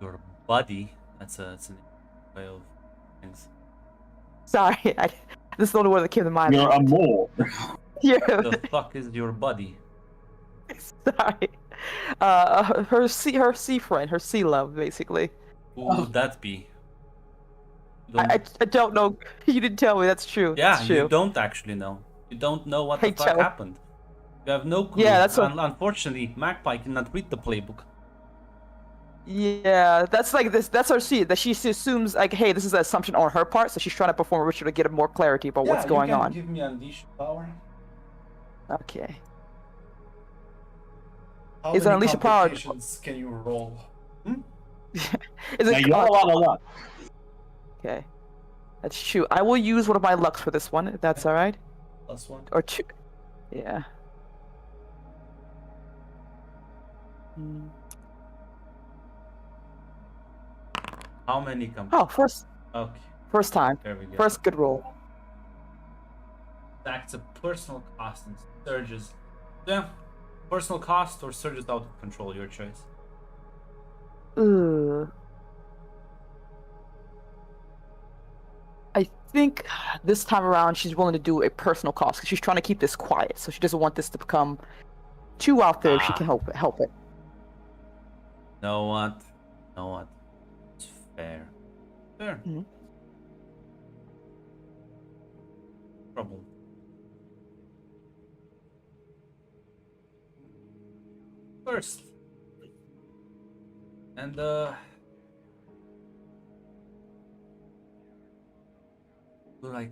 Your buddy. That's an way of things. Sorry, this is the only word that came to mind. You're a mole. Yeah. The fuck is your buddy? Sorry. Her sea friend, her sea love, basically. Who would that be? You I don't know. You didn't tell me. That's true. Yeah, that's true. you don't actually know. You don't know what the Hey, fuck Joe. happened. You have no clue. Yeah, that's what- Unfortunately, Magpie cannot read the playbook. Yeah, that's like this. That's her sea. That she assumes like, hey, this is an assumption on her part, so she's trying to perform a ritual to get more clarity about what's going on. Give me unleash power. Okay. How Is it many unleash a power? complications can you roll? Is Now it? you have a lot. Okay. That's true. I will use one of my lucks for this one, if that's all right. Plus one. Or two. Yeah. Hmm. How many Oh, first Okay, time. there we go. First good roll. That's a personal cost and surges. Yeah, personal cost or surges out of control, your choice. I think this time around she's willing to do a personal cost because she's trying to keep this quiet, so she doesn't want this to become too out there if she can help it. Know what? It's fair. Fair. Mhm. Trouble. First. And like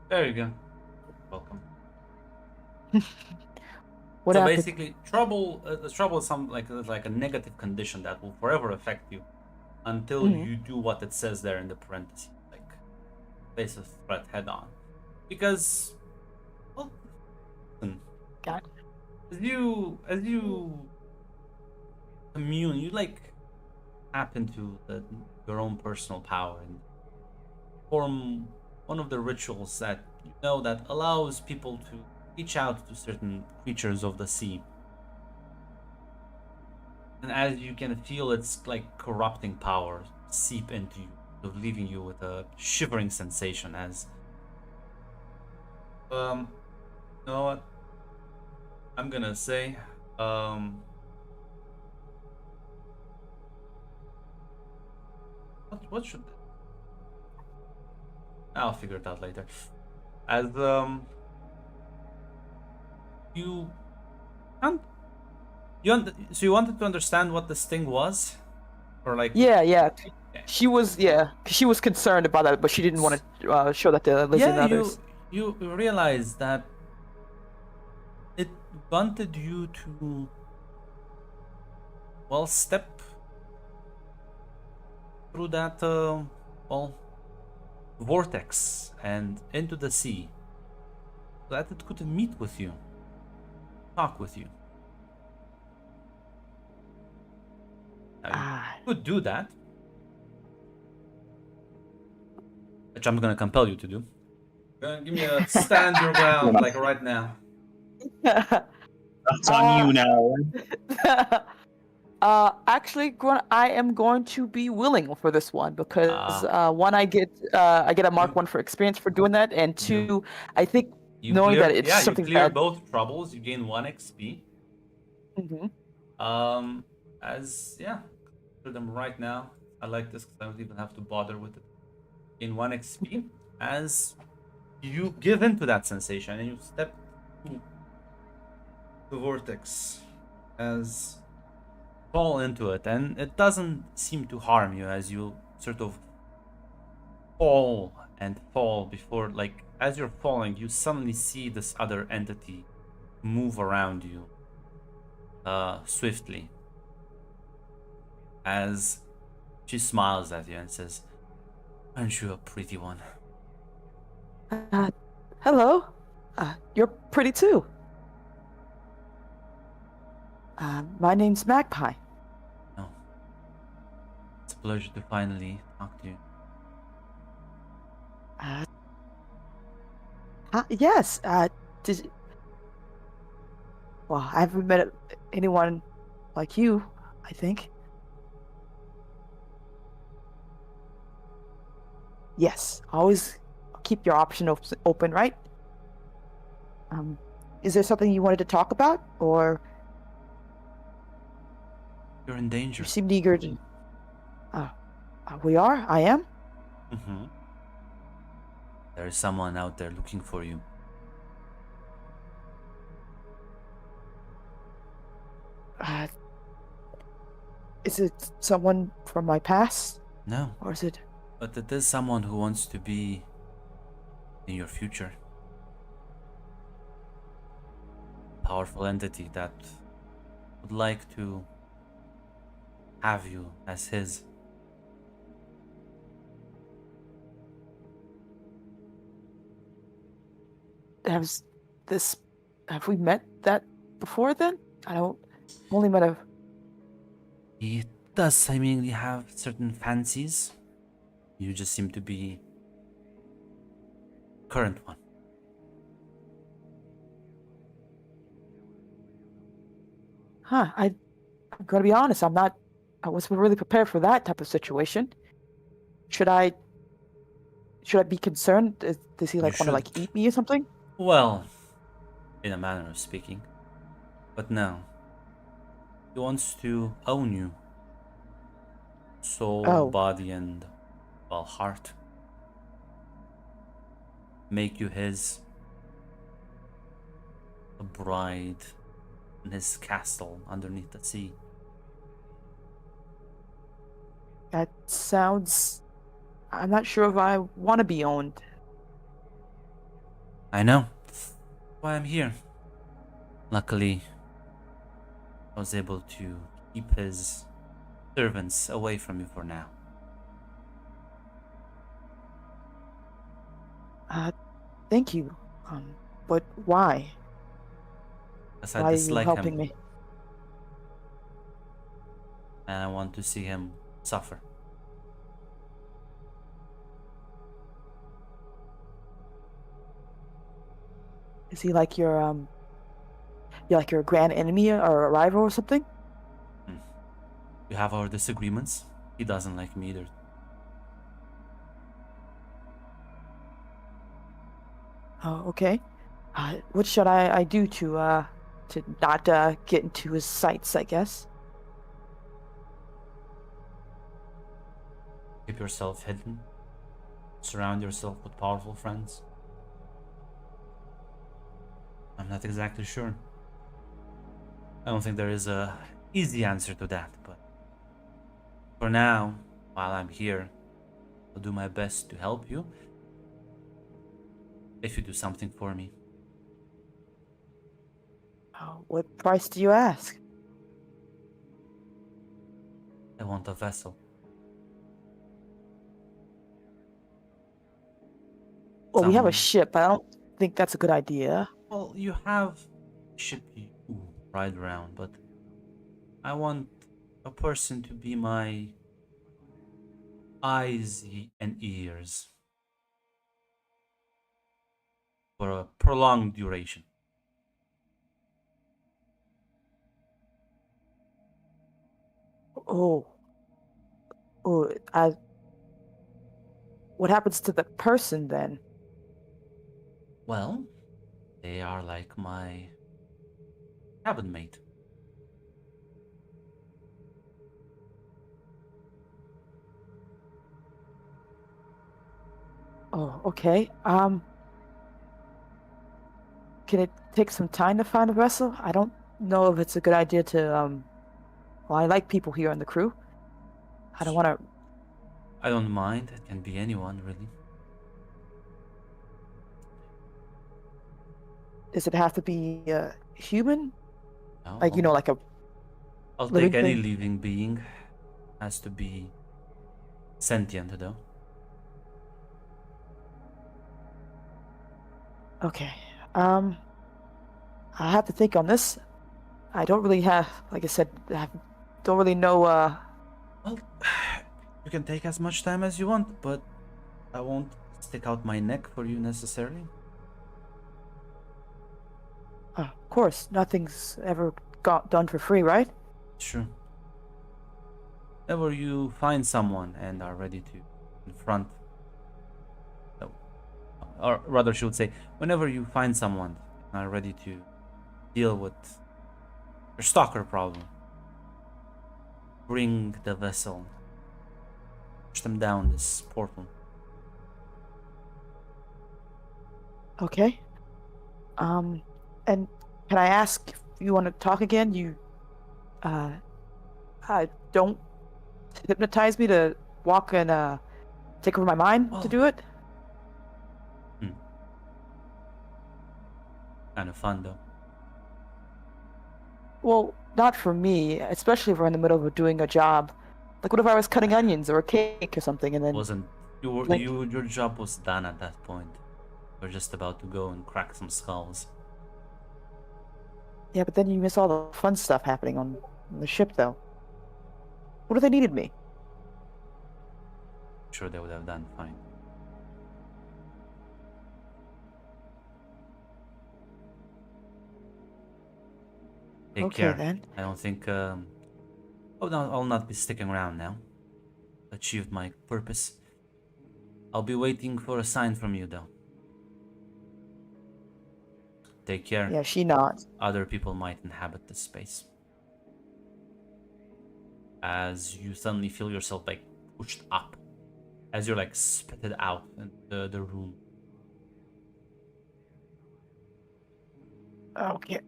there you go. Welcome. What So happened? basically, trouble is some like a negative condition that will forever affect you until Mhm. you do what it says there in the parentheses, like face a threat head on. Because, well, listen, Got as you commune, you like tap into your own personal power and form one of the rituals that you know that allows people to reach out to certain creatures of the sea. And as you can feel its like corrupting power seep into you, sort of leaving you with a shivering sensation as you know what? I'm gonna say what should I'll figure it out later. As you can't So you wanted to understand what this thing was, or like? Yeah. She was concerned about that, but she didn't want to show that to Lizzie and Yeah, others. you realize that it wanted you to, well, step through that well, vortex and into the sea, so that it could meet with you, talk with you. Now, you Ah, could do that, which I'm gonna compel you to do. Give me a stand your ground, like right now. It's on you now. actually, I am going to be willing for this one because Ah. one, I get a Mark 1 for experience for doing that, and two, I think You knowing clear, that it's yeah, you something clear that. both troubles. You gain 1 XP. Mhm. As yeah, for them right now. I like this because I don't even have to bother with it. Gain 1 XP as you give in to that sensation and you step through the vortex, as fall into it, and it doesn't seem to harm you as you sort of fall and fall before, like, as you're falling, you suddenly see this other entity move around you swiftly, as she smiles at you and says, "Aren't you a pretty one?" Hello. You're pretty too. My name's Magpie. No. It's a pleasure to finally talk to you. Yes. Did Well, I haven't met anyone like you, I think. Yes. Always keep your option open, right? Is there something you wanted to talk about, or You're in danger. you seemed eager to? We are. I am. Mm-hmm. There is someone out there looking for you. Is it someone from my past, No, or is it? but it is someone who wants to be in your future. Powerful entity that would like to have you as his. Has this? Have we met that before? Then I don't. Only met a. He does seemingly have certain fancies. You just seem to be current one. I'm gonna be honest. I wasn't really prepared for that type of situation. Should I? Should I be concerned? Does he like want to like should. eat me or something? Well, in a manner of speaking. But no. He wants to own you. Soul, Oh. body, and, well, heart. Make you his. A bride in his castle underneath the sea. That sounds. I'm not sure if I want to be owned. I know. That's why I'm here. Luckily, I was able to keep his servants away from you for now. Thank you. But why? Because Why I are you dislike helping him, me? and I want to see him suffer. Is he like your grand enemy or a rival or something? We have our disagreements. He doesn't like me either. Oh, okay. What should I do to not get into his sights? I guess. Keep yourself hidden. Surround yourself with powerful friends. I'm not exactly sure. I don't think there is a easy answer to that, but for now, while I'm here, I'll do my best to help you. If you do something for me. What price do you ask? I want a vessel. Well, we have a Some- ship. I don't think that's a good idea. Well, you have ship you ride around, but I want a person to be my eyes and ears for a prolonged duration. Oh. Oh, what happens to the person then? Well, they are like my cabin mate. Oh, okay. Can it take some time to find a vessel? I don't know if it's a good idea to, well, I like people here on the crew. I don't want to, I don't mind. It can be anyone, really. does it have to be human? No, Like, you know, like a, I'll living take any thing? living being. Has to be sentient, though. okay. I have to think on this. I don't really have, like I said, don't really know, Well, you can take as much time as you want, but I won't stick out my neck for you necessarily. of course, nothing's ever got done for free, right? Sure. Whenever you find someone and are ready to confront, or rather, she would say, whenever you find someone and are ready to deal with your stalker problem, bring the vessel, push them down this portal. Okay. And can I ask if you want to talk again? Don't hypnotize me to walk and, take over my mind to Oh. do it? Kind of fun, though. Well, not for me, especially if we're in the middle of doing a job. Like, what if I was cutting onions or a cake or something, and then Wasn't Like- your job was done at that point? We're just about to go and crack some skulls. yeah, but then you miss all the fun stuff happening on the ship, though. What if they needed me? Sure, they would have done fine. Take Okay, care. then. I don't think. Oh no, I'll not be sticking around now. Achieved my purpose. I'll be waiting for a sign from you, though. Take care. Yeah, she nods. Other people might inhabit this space. As you suddenly feel yourself like pushed up, as you're like spitted out in the room. Okay.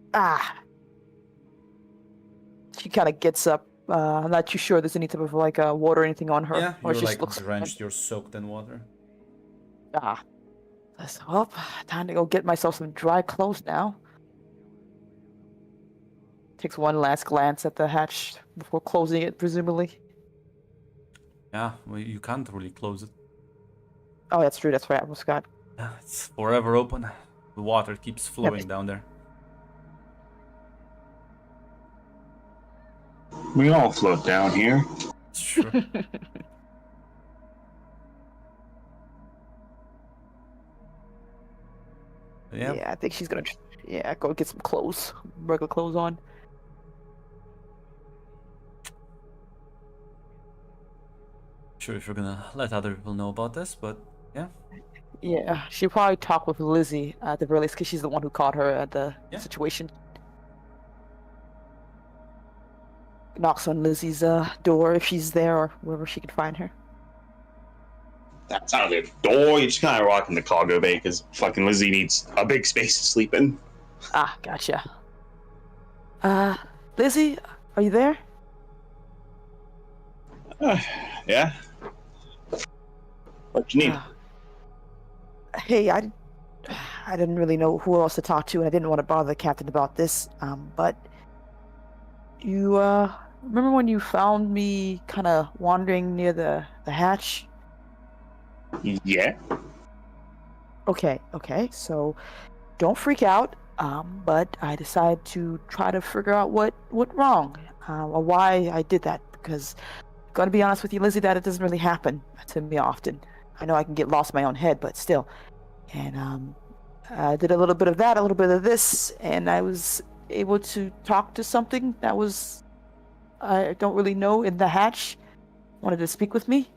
She kind of gets up. I'm not too sure there's any type of like water or anything on her. Yeah, or you're she like looks drenched. You're soaked in water. Well, time to go get myself some dry clothes now. Takes one last glance at the hatch before closing it, presumably. Yeah, well, you can't really close it. Oh, that's true. That's right. I almost forgot. Yeah, it's forever open. The water keeps flowing down there. We all float down here. It's true. Yeah. Yeah, I think she's gonna. Go get some clothes, regular clothes on. Sure, if you're gonna let other people know about this, but yeah. Yeah, she'll probably talk with Lizzie at the very least, because she's the one who caught her at the Yeah. situation. Knocks on Lizzie's door if she's there or wherever she can find her. That's not a door. You just kind of rock in the cargo bay because fucking Lizzie needs a big space to sleep in. Gotcha. Lizzie, are you there? Yeah. What you need? Hey, I didn't really know who else to talk to, and I didn't want to bother the captain about this. But you remember when you found me kind of wandering near the hatch? Yeah. Okay. So don't freak out. But I decided to try to figure out what went wrong, or why I did that. Because, gonna be honest with you, Lizzie, that it doesn't really happen to me often. I know I can get lost in my own head, but still. And I did a little bit of that, a little bit of this, and I was able to talk to something that was, I don't really know, in the hatch. Wanted to speak with me.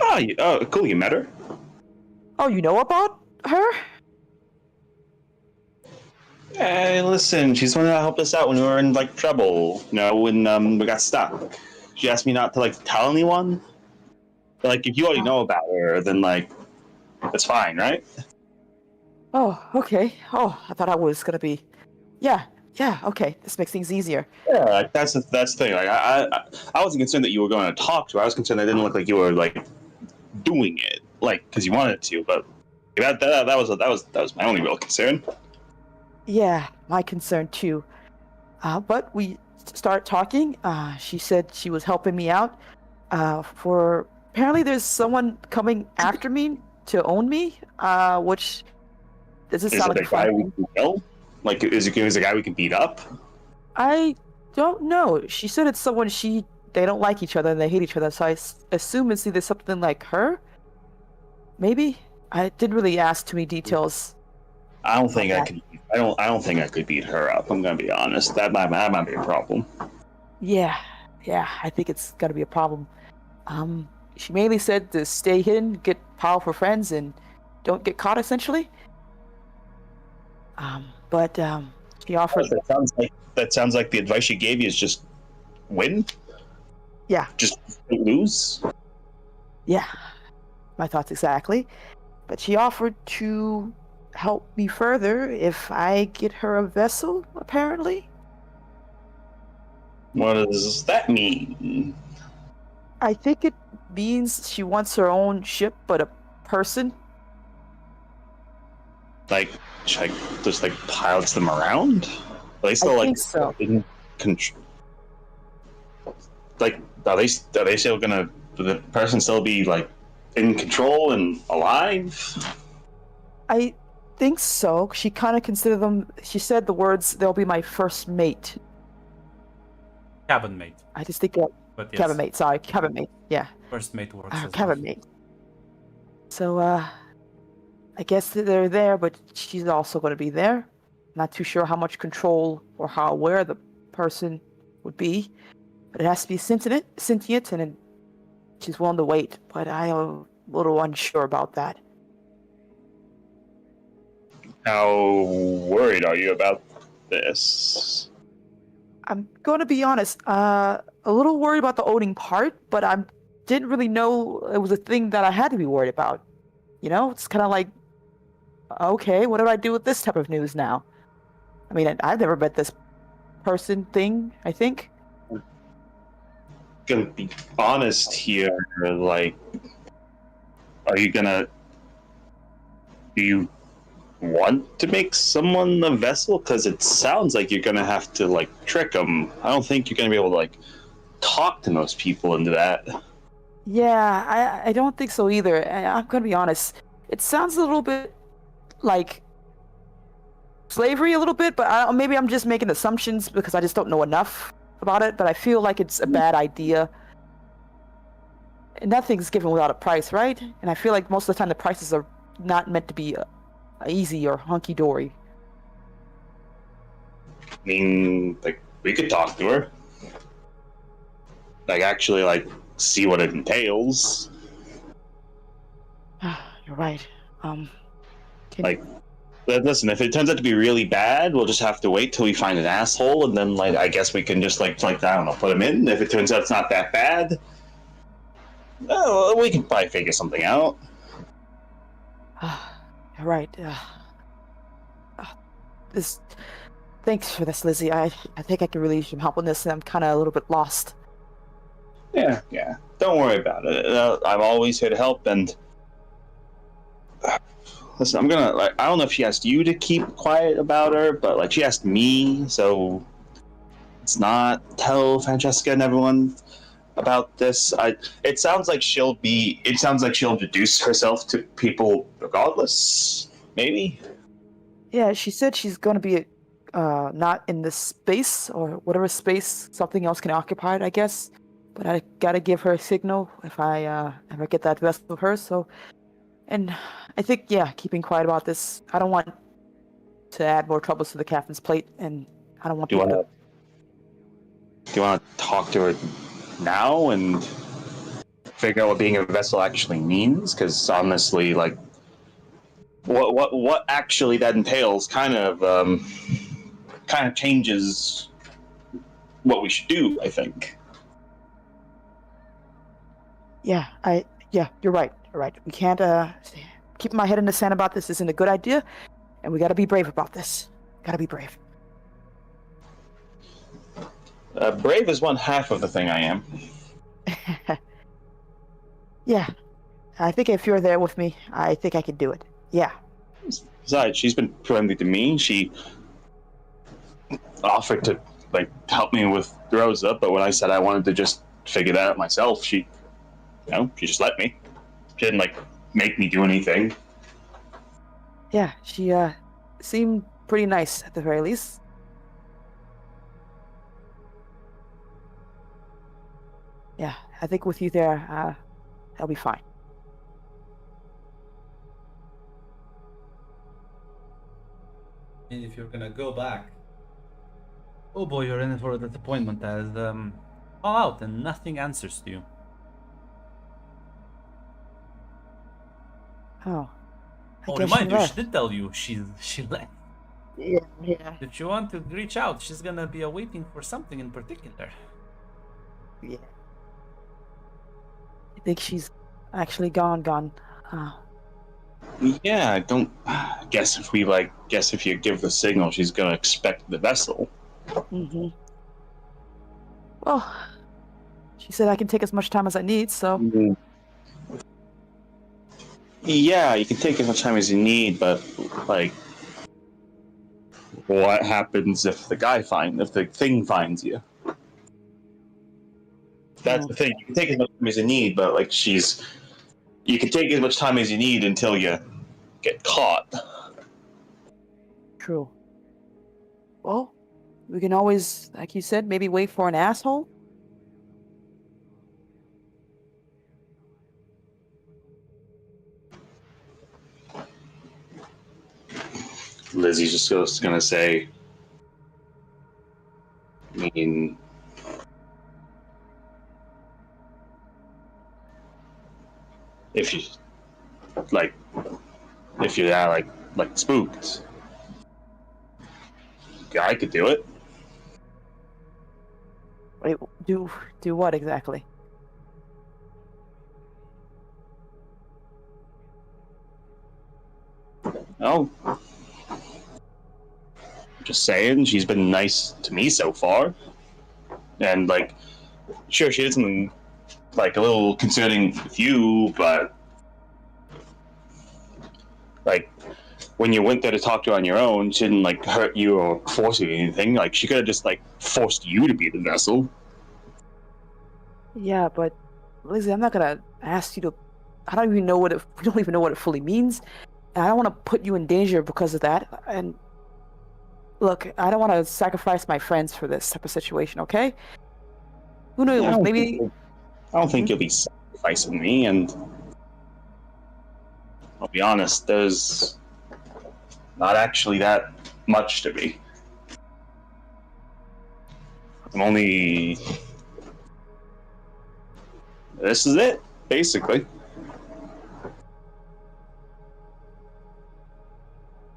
Oh, cool. You met her? Oh, you know about her? Hey, listen, she's the one that helped us out when we were in like trouble. You know, when we got stuck. She asked me not to like tell anyone. But, like, if you already know about her, then like, it's fine, right? Oh, okay. Oh, I thought I was gonna be. Yeah, okay. This makes things easier. Yeah, like, that's the thing. Like, I wasn't concerned that you were going to talk to her. I was concerned that it didn't look like you were like doing it, like because you wanted to. But that was my only real concern. Yeah, my concern too. But we start talking. She said she was helping me out. For apparently there's someone coming after me to own me. Which does this Is sound it like the a guy fun we thing? can kill? Like, is it a guy we can beat up? I don't know. She said it's someone they don't like each other and they hate each other. So I assume it's either something like her. Maybe I didn't really ask too many details. I don't think I could. I don't think I could beat her up. I'm gonna be honest. That might be a problem. Yeah, I think it's gonna be a problem. She mainly said to stay hidden, get powerful friends, and don't get caught, essentially. But she offered. That sounds like the advice she gave you is just win. Yeah. Just lose. Yeah, my thoughts exactly. But she offered to help me further if I get her a vessel, apparently. What does that mean? I think it means she wants her own ship, but a person. Like, she like just like pilots them around? Are they still I like think so. in control? Like, are they still gonna? Will the person still be like in control and alive? I think so. She kind of considered them. She said the words, "They'll be my first mate." Cabin mate. I just think that But yes, cabin mate. Sorry, cabin mate. Yeah, first mate works as cabin well. mate. So I guess that they're there, but she's also going to be there. Not too sure how much control or how aware the person would be, but it has to be sentient, and she's willing to wait. But I am a little unsure about that. How worried are you about this? I'm going to be honest, a little worried about the owning part, but I didn't really know it was a thing that I had to be worried about. You know, it's kind of like, okay, what do I do with this type of news now? I mean, I've never met this person thing, I think. Gonna be honest here, like, do you want to make someone a vessel? Because it sounds like you're gonna have to like trick them. I don't think you're gonna be able to like talk to most people into that. Yeah, I don't think so either. I'm going to be honest. It sounds a little bit like slavery a little bit, but maybe I'm just making assumptions because I just don't know enough about it, but I feel like it's a bad idea. And nothing's given without a price, right? And I feel like most of the time the prices are not meant to be easy or hunky-dory. I mean, like, we could talk to her. Like, actually, like, see what it entails. You're right. Like, listen, if it turns out to be really bad, we'll just have to wait till we find an asshole, and then, like, I guess we can just, like I don't know, put him in. If it turns out it's not that bad, we can probably figure something out. You're right. This Thanks for this, Lizzie. I think I can really use some help on this, and I'm kind of a little bit lost. Yeah, yeah. Don't worry about it. I'm always here to help. And listen, I'm gonna like. I don't know if she asked you to keep quiet about her, but like she asked me, so let's not tell Francesca and everyone about this. It sounds like she'll introduce herself to people regardless. Maybe. Yeah, she said she's going to be not in this space or whatever space something else can occupy it, I guess. But I gotta give her a signal if I ever get that vessel of hers. So, and I think keeping quiet about this. I don't want to add more troubles to the captain's plate, and I don't want Do you people want to talk to her now and figure out what being a vessel actually means? Because honestly, like, what actually that entails kind of changes what we should do, I think. Yeah, you're right. You're right. We can't keeping my head in the sand about this isn't a good idea, and we got to be brave about this. Got to be brave. Brave is one half of the thing I am. Yeah, I think if you're there with me, I think I can do it. Yeah. Besides, she's been friendly to me. She offered to like help me with Rosa, but when I said I wanted to just figure that out myself, she just let me. She didn't like make me do anything. Yeah, she seemed pretty nice at the very least. Yeah, I think with you there, I'll be fine. And if you're gonna go back, oh boy, you're in for a disappointment as all out and nothing answers to you. Oh. Oh, guess remind she you, she left. did tell you she left. Yeah. If you want to reach out, she's gonna be waiting for something in particular. Yeah. I think she's actually gone. Yeah, I don't guess if you give the signal, she's gonna expect the vessel. Mm-hmm. Well, she said I can take as much time as I need, so Yeah, you can take as much time as you need, but like, what happens if the thing finds you? That's the thing. You can take as much time as you need, but like you can take as much time as you need until you get caught. true. Well, we can always, like you said, maybe wait for an asshole. Lizzie's just gonna say, I mean, if you're like spooked, yeah, I could do it. Wait, do what exactly? Oh, just saying, she's been nice to me so far, and like, sure, she did something like a little concerning with you, but like when you went there to talk to her on your own, she didn't like hurt you or force you or anything. Like she could have just like forced you to be the vessel. Yeah, but Lizzie, I'm not gonna ask you to. I don't even know what we don't even know what it fully means, and I don't want to put you in danger because of that. And look, I don't want to sacrifice my friends for this type of situation. Okay? Who knows? Yeah, Maybe. I don't think you'll be sacrificing me, and I'll be honest, there's not actually that much to me. I'm only. This is it, basically.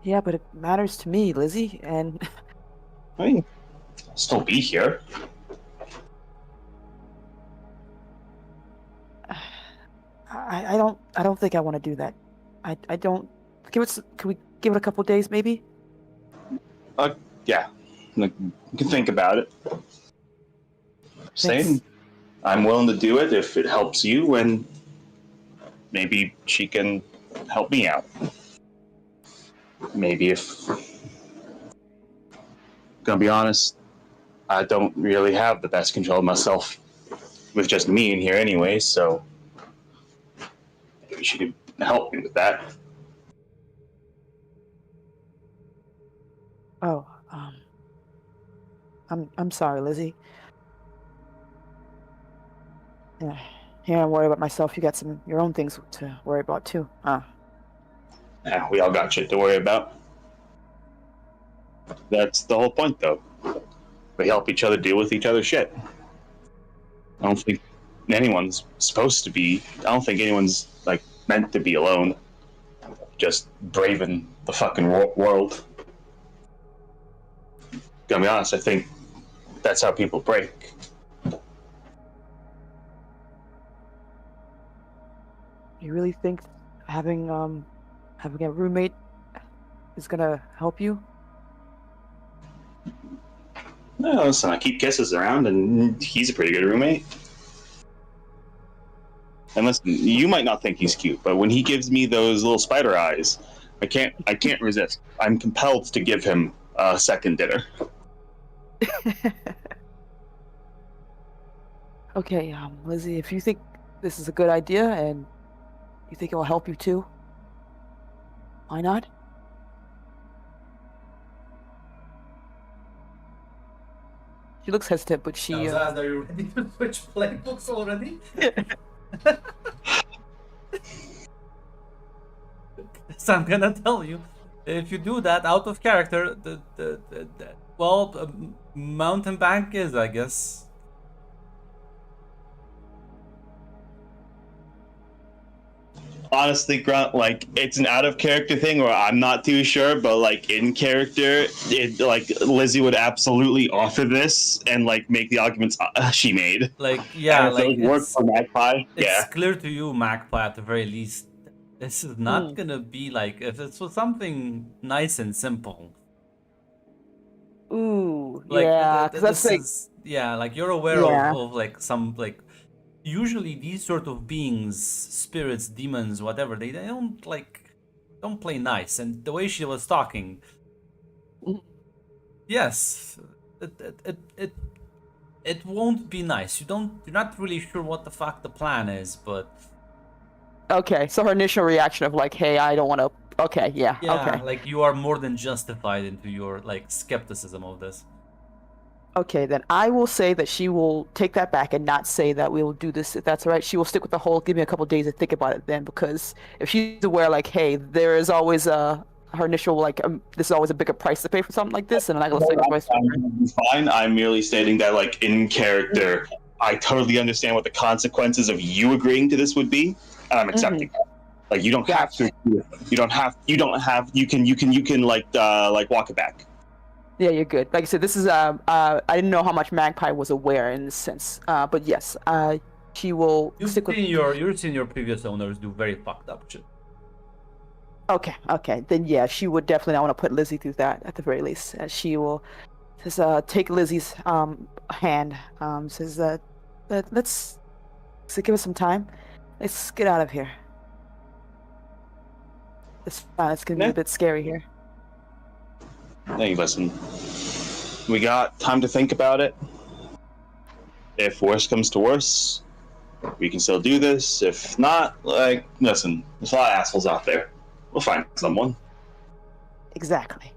Yeah, but it matters to me, Lizzie, and I mean, I'll still be here. I don't think I want to do that. I don't. Can we give it a couple days, maybe? Yeah. Like, you can think about it. Saying Thanks. I'm willing to do it if it helps you, and maybe she can help me out. Maybe if, gonna be honest, I don't really have the best control of myself with just me in here anyway, so maybe she could help me with that. Oh, I'm sorry, Lizzie. Yeah, here I'm worried about myself. You got some your own things to worry about too. Yeah, we all got shit to worry about. That's the whole point, though. We help each other deal with each other's shit. I don't think anyone's supposed to be. I don't think anyone's like meant to be alone. Just braving the fucking world. Gonna be honest, I think that's how people break. You really think having a roommate is gonna help you? No, listen, I keep Kisses around, and he's a pretty good roommate. And listen, you might not think he's cute, but when he gives me those little spider eyes, I can't resist. I'm compelled to give him a second dinner. Okay, Lizzie, if you think this is a good idea and you think it will help you too, why not? She looks hesitant, but she. Are you ready to switch playbooks already? So I'm gonna tell you, if you do that out of character, Mountain Bank is, I guess. Honestly, Grunt, like, it's an out of character thing, or I'm not too sure, but like in character, it like Lizzie would absolutely offer this and like make the arguments she made. Like, yeah, and if like it would work it's for Magpie, it's clear to you, Magpie, at the very least, this is not Hmm. gonna be like, if it's for something nice and simple. Ooh, Like, yeah, because that's this like. is, yeah, like you're aware Yeah. of like some like, usually these sort of beings, spirits, demons, whatever, they don't play nice. And the way she was talking, Mhm. yes, it won't be nice. You're not really sure what the fuck the plan is, but Okay, so her initial reaction of like, "Hey, I don't want to." Okay, yeah, yeah, okay, like you are more than justified into your like skepticism of this. okay. Then I will say that she will take that back and not say that we will do this. If that's all right, she will stick with the whole. Give me a couple days to think about it then, because if she's aware, like, hey, there is always her initial like, this is always a bigger price to pay for something like this, and I'm not gonna sacrifice. I'm fine. I'm merely stating that, like, in character, I totally understand what the consequences of you agreeing to this would be, and I'm accepting that. Like, you don't have to. You don't have. You can like walk it back. Yeah, you're good. Like I said, this is I didn't know how much Magpie was aware in this sense, but yes, she will You've stick with. seen your previous owners do very fucked up shit. Okay, then yeah, she would definitely not want to put Lizzie through that at the very least. She will just take Lizzie's hand, says that let's give us some time. Let's get out of here. It's fine. It's gonna be Yeah. a bit scary here. Hey, listen. We got time to think about it. If worse comes to worse, we can still do this. If not, like, listen, there's a lot of assholes out there. We'll find someone. Exactly.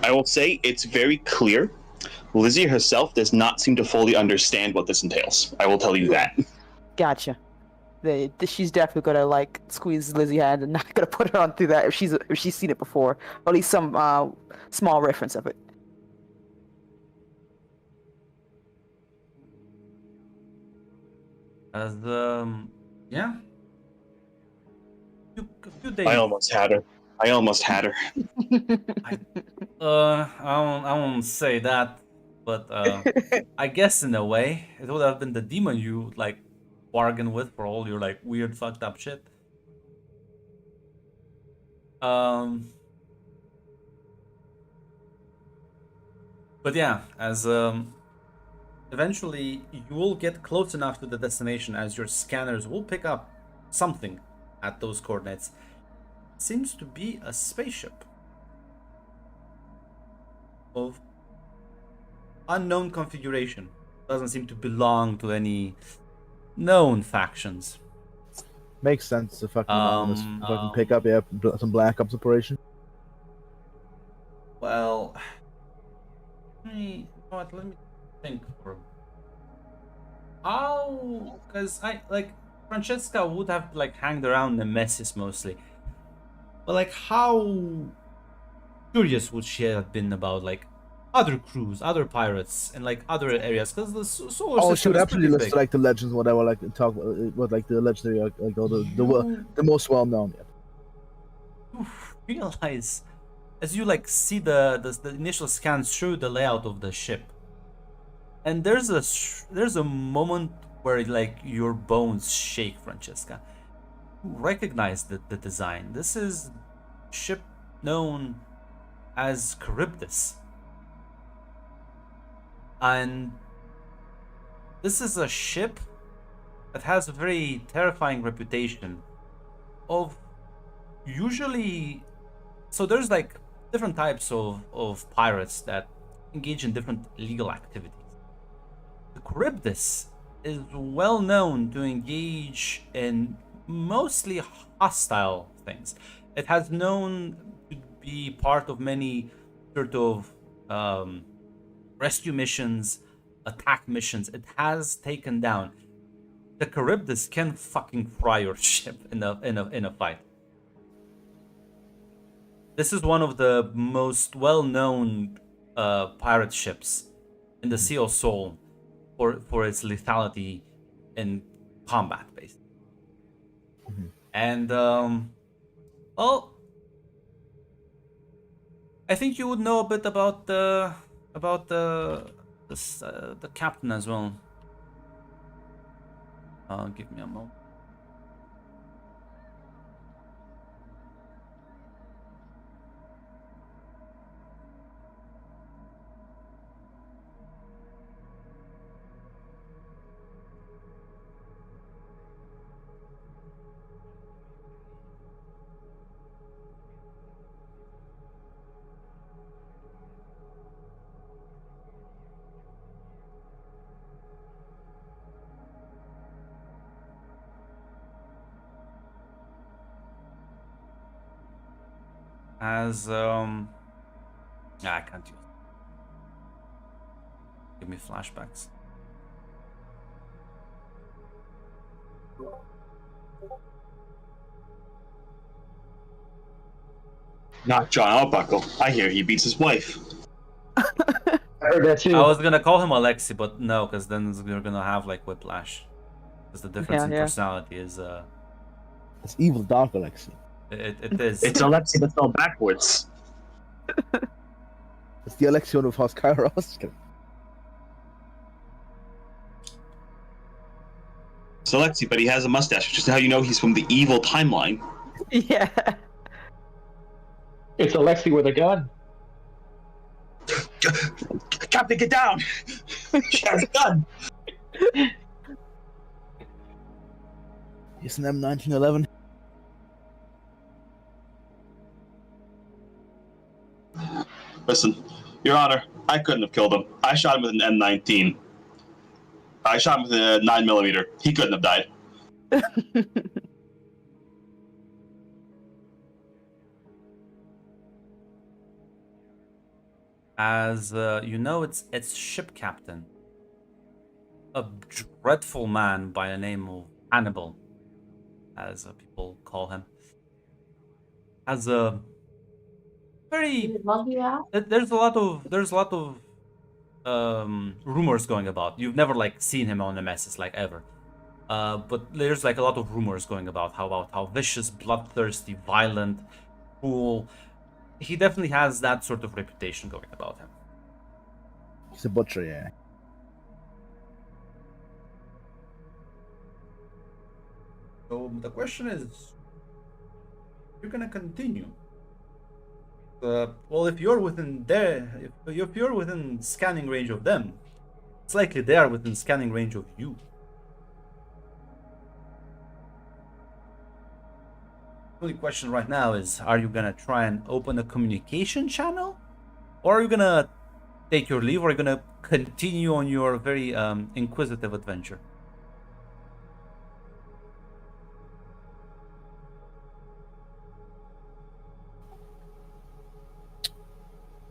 I will say it's very clear. Lizzie herself does not seem to fully understand what this entails. I will tell you that. Gotcha. She's definitely gonna like squeeze Lizzie's hand and not gonna put her on through that if she's seen it before, or at least some small reference of it. As yeah. A few days. I almost had her. I won't say that, but I guess in a way it would have been the demon you like bargained with for all your like weird fucked up shit. But yeah, as eventually you will get close enough to the destination as your scanners will pick up something at those coordinates. Seems to be a spaceship of unknown configuration. Doesn't seem to belong to any known factions. Makes sense. The fucking anonymous fucking pick up, some Black Ops operation. Well, let me think for how, because I like Francesca would have like hanged around Nemesis mostly, but like how curious would she have been about like other crews, other pirates, and like other areas? Because the solar Oh, she system would is absolutely pretty list big. like the legends, whatever, like talk what like the legendary, like all the most well known. Yeah. You realize as you like see the initial scans through the layout of the ship, and there's a moment where like your bones shake, Francesca. You recognize the design. This is ship known as Charybdis, and this is a ship that has a very terrifying reputation of usually. So there's like different types of pirates that engage in different legal activities. The Charybdis is well known to engage in mostly hostile things. It has known to be part of many sort of rescue missions, attack missions. It has taken down. The Charybdis can fucking fry your ship in a fight. This is one of the most well-known pirate ships in the Sea of Soul for its lethality in combat, basically. And well, I think you would know a bit about the captain as well. Give me a moment. As I can't use. Give me flashbacks. Not John Arbuckle. I hear he beats his wife. I heard that too. I was gonna call him Alexi, but no, because then you're gonna have like whiplash. Because the difference in Yeah. personality is It's evil dark Alexi. it is. It's Alexi but spelled backwards. It's the Alexion of House Kairos. It's Alexi, but he has a mustache, which is how you know he's from the evil timeline. Yeah. It's Alexi with a gun. Captain, get down! She has a gun! It's an M1911. Listen, Your Honor, I couldn't have killed him. I shot him with an M19. I shot him with a 9mm. He couldn't have died. As you know, it's ship captain, a dreadful man by the name of Hannibal, as people call him. Has a very there's a lot of rumors going about. You've never like seen him on Nemesis like ever. But there's like a lot of rumors going about how vicious, bloodthirsty, violent, cruel. He definitely has that sort of reputation going about him. He's a butcher, yeah. So the question is, you're gonna continue Well, if you're within there, if you're within scanning range of them, it's likely they are within scanning range of you. The only question right now is, are you gonna try and open a communication channel? Or are you gonna take your leave, or are you gonna continue on your very inquisitive adventure?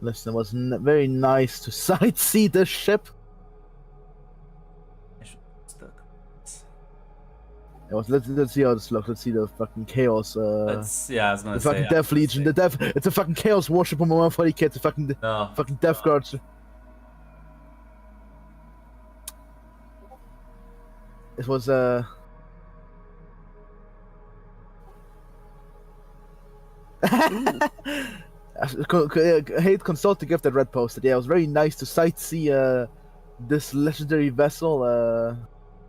Listen, it was very nice to sightsee this ship. I should stuck. It was. Let's see how this looks. Let's see the fucking chaos. Yeah, I was gonna The say. fucking I Death was gonna Legion. say. The Death. It's a fucking chaos warship on my 140k. It's a fucking No. fucking Death Guards. It was I hate consult to give that red posted. Yeah, it was very nice to sightsee this legendary vessel.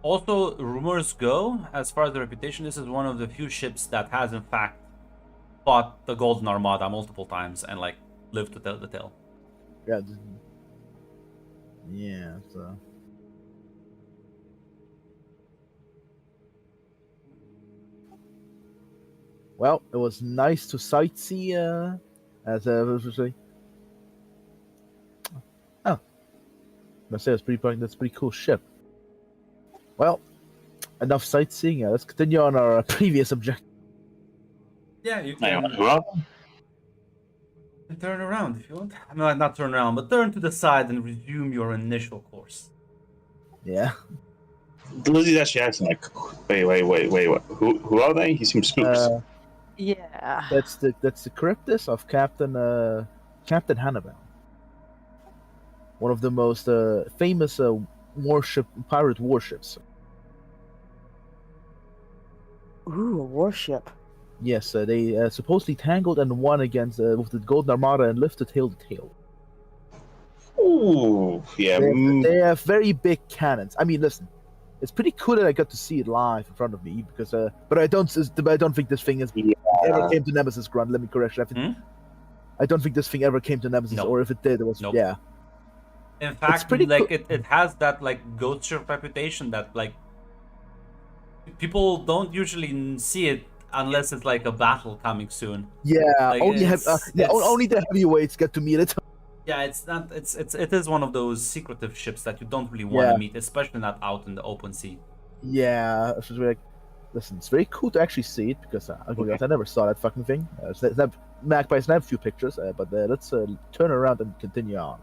Also, rumors go, as far as the reputation, this is one of the few ships that has in fact fought the Golden Armada multiple times and like lived to tell the tale. Yeah. Yeah. So. Well, it was nice to sightsee. As I say, it's pretty. That's a pretty cool ship. Well, enough sightseeing. Let's continue on our previous objective. Yeah, you Anyone can who up? turn around if you want. No, not turn around, but turn to the side and resume your initial course. Yeah. Lizzie's actually asking, like, wait, what? Who are they? He seems spooks. Yeah. That's the Charybdis of Captain Hannibal. One of the most famous pirate warships. Ooh, a warship. Yes, they supposedly tangled and won against with the Golden Armada and lived to tail to tail. Ooh, yeah. They have very big cannons. I mean, listen, it's pretty cool that I got to see it live in front of me because, but I don't think this thing ever came to Nemesis Grunt. Let me correct you. I don't think this thing ever came to Nemesis, No. or if it did, it was Nope. yeah. In fact, pretty like cool. it has that like ghost ship reputation that like people don't usually see it unless it's like a battle coming soon. Yeah, Like, only it's- only the heavyweights get to meet it. Yeah, it's not. It is one of those secretive ships that you don't really want to Yeah. meet, especially not out in the open sea. Yeah, it's just like, listen, it's very cool to actually see it because I'll be honest, I never saw that fucking thing. Magpie snapped a few pictures, but let's turn around and continue on.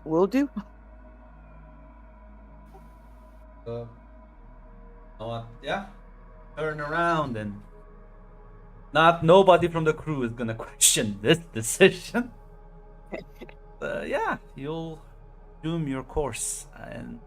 Will do. Yeah, turn around and nobody from the crew is gonna question this decision. Yeah, you'll resume your course and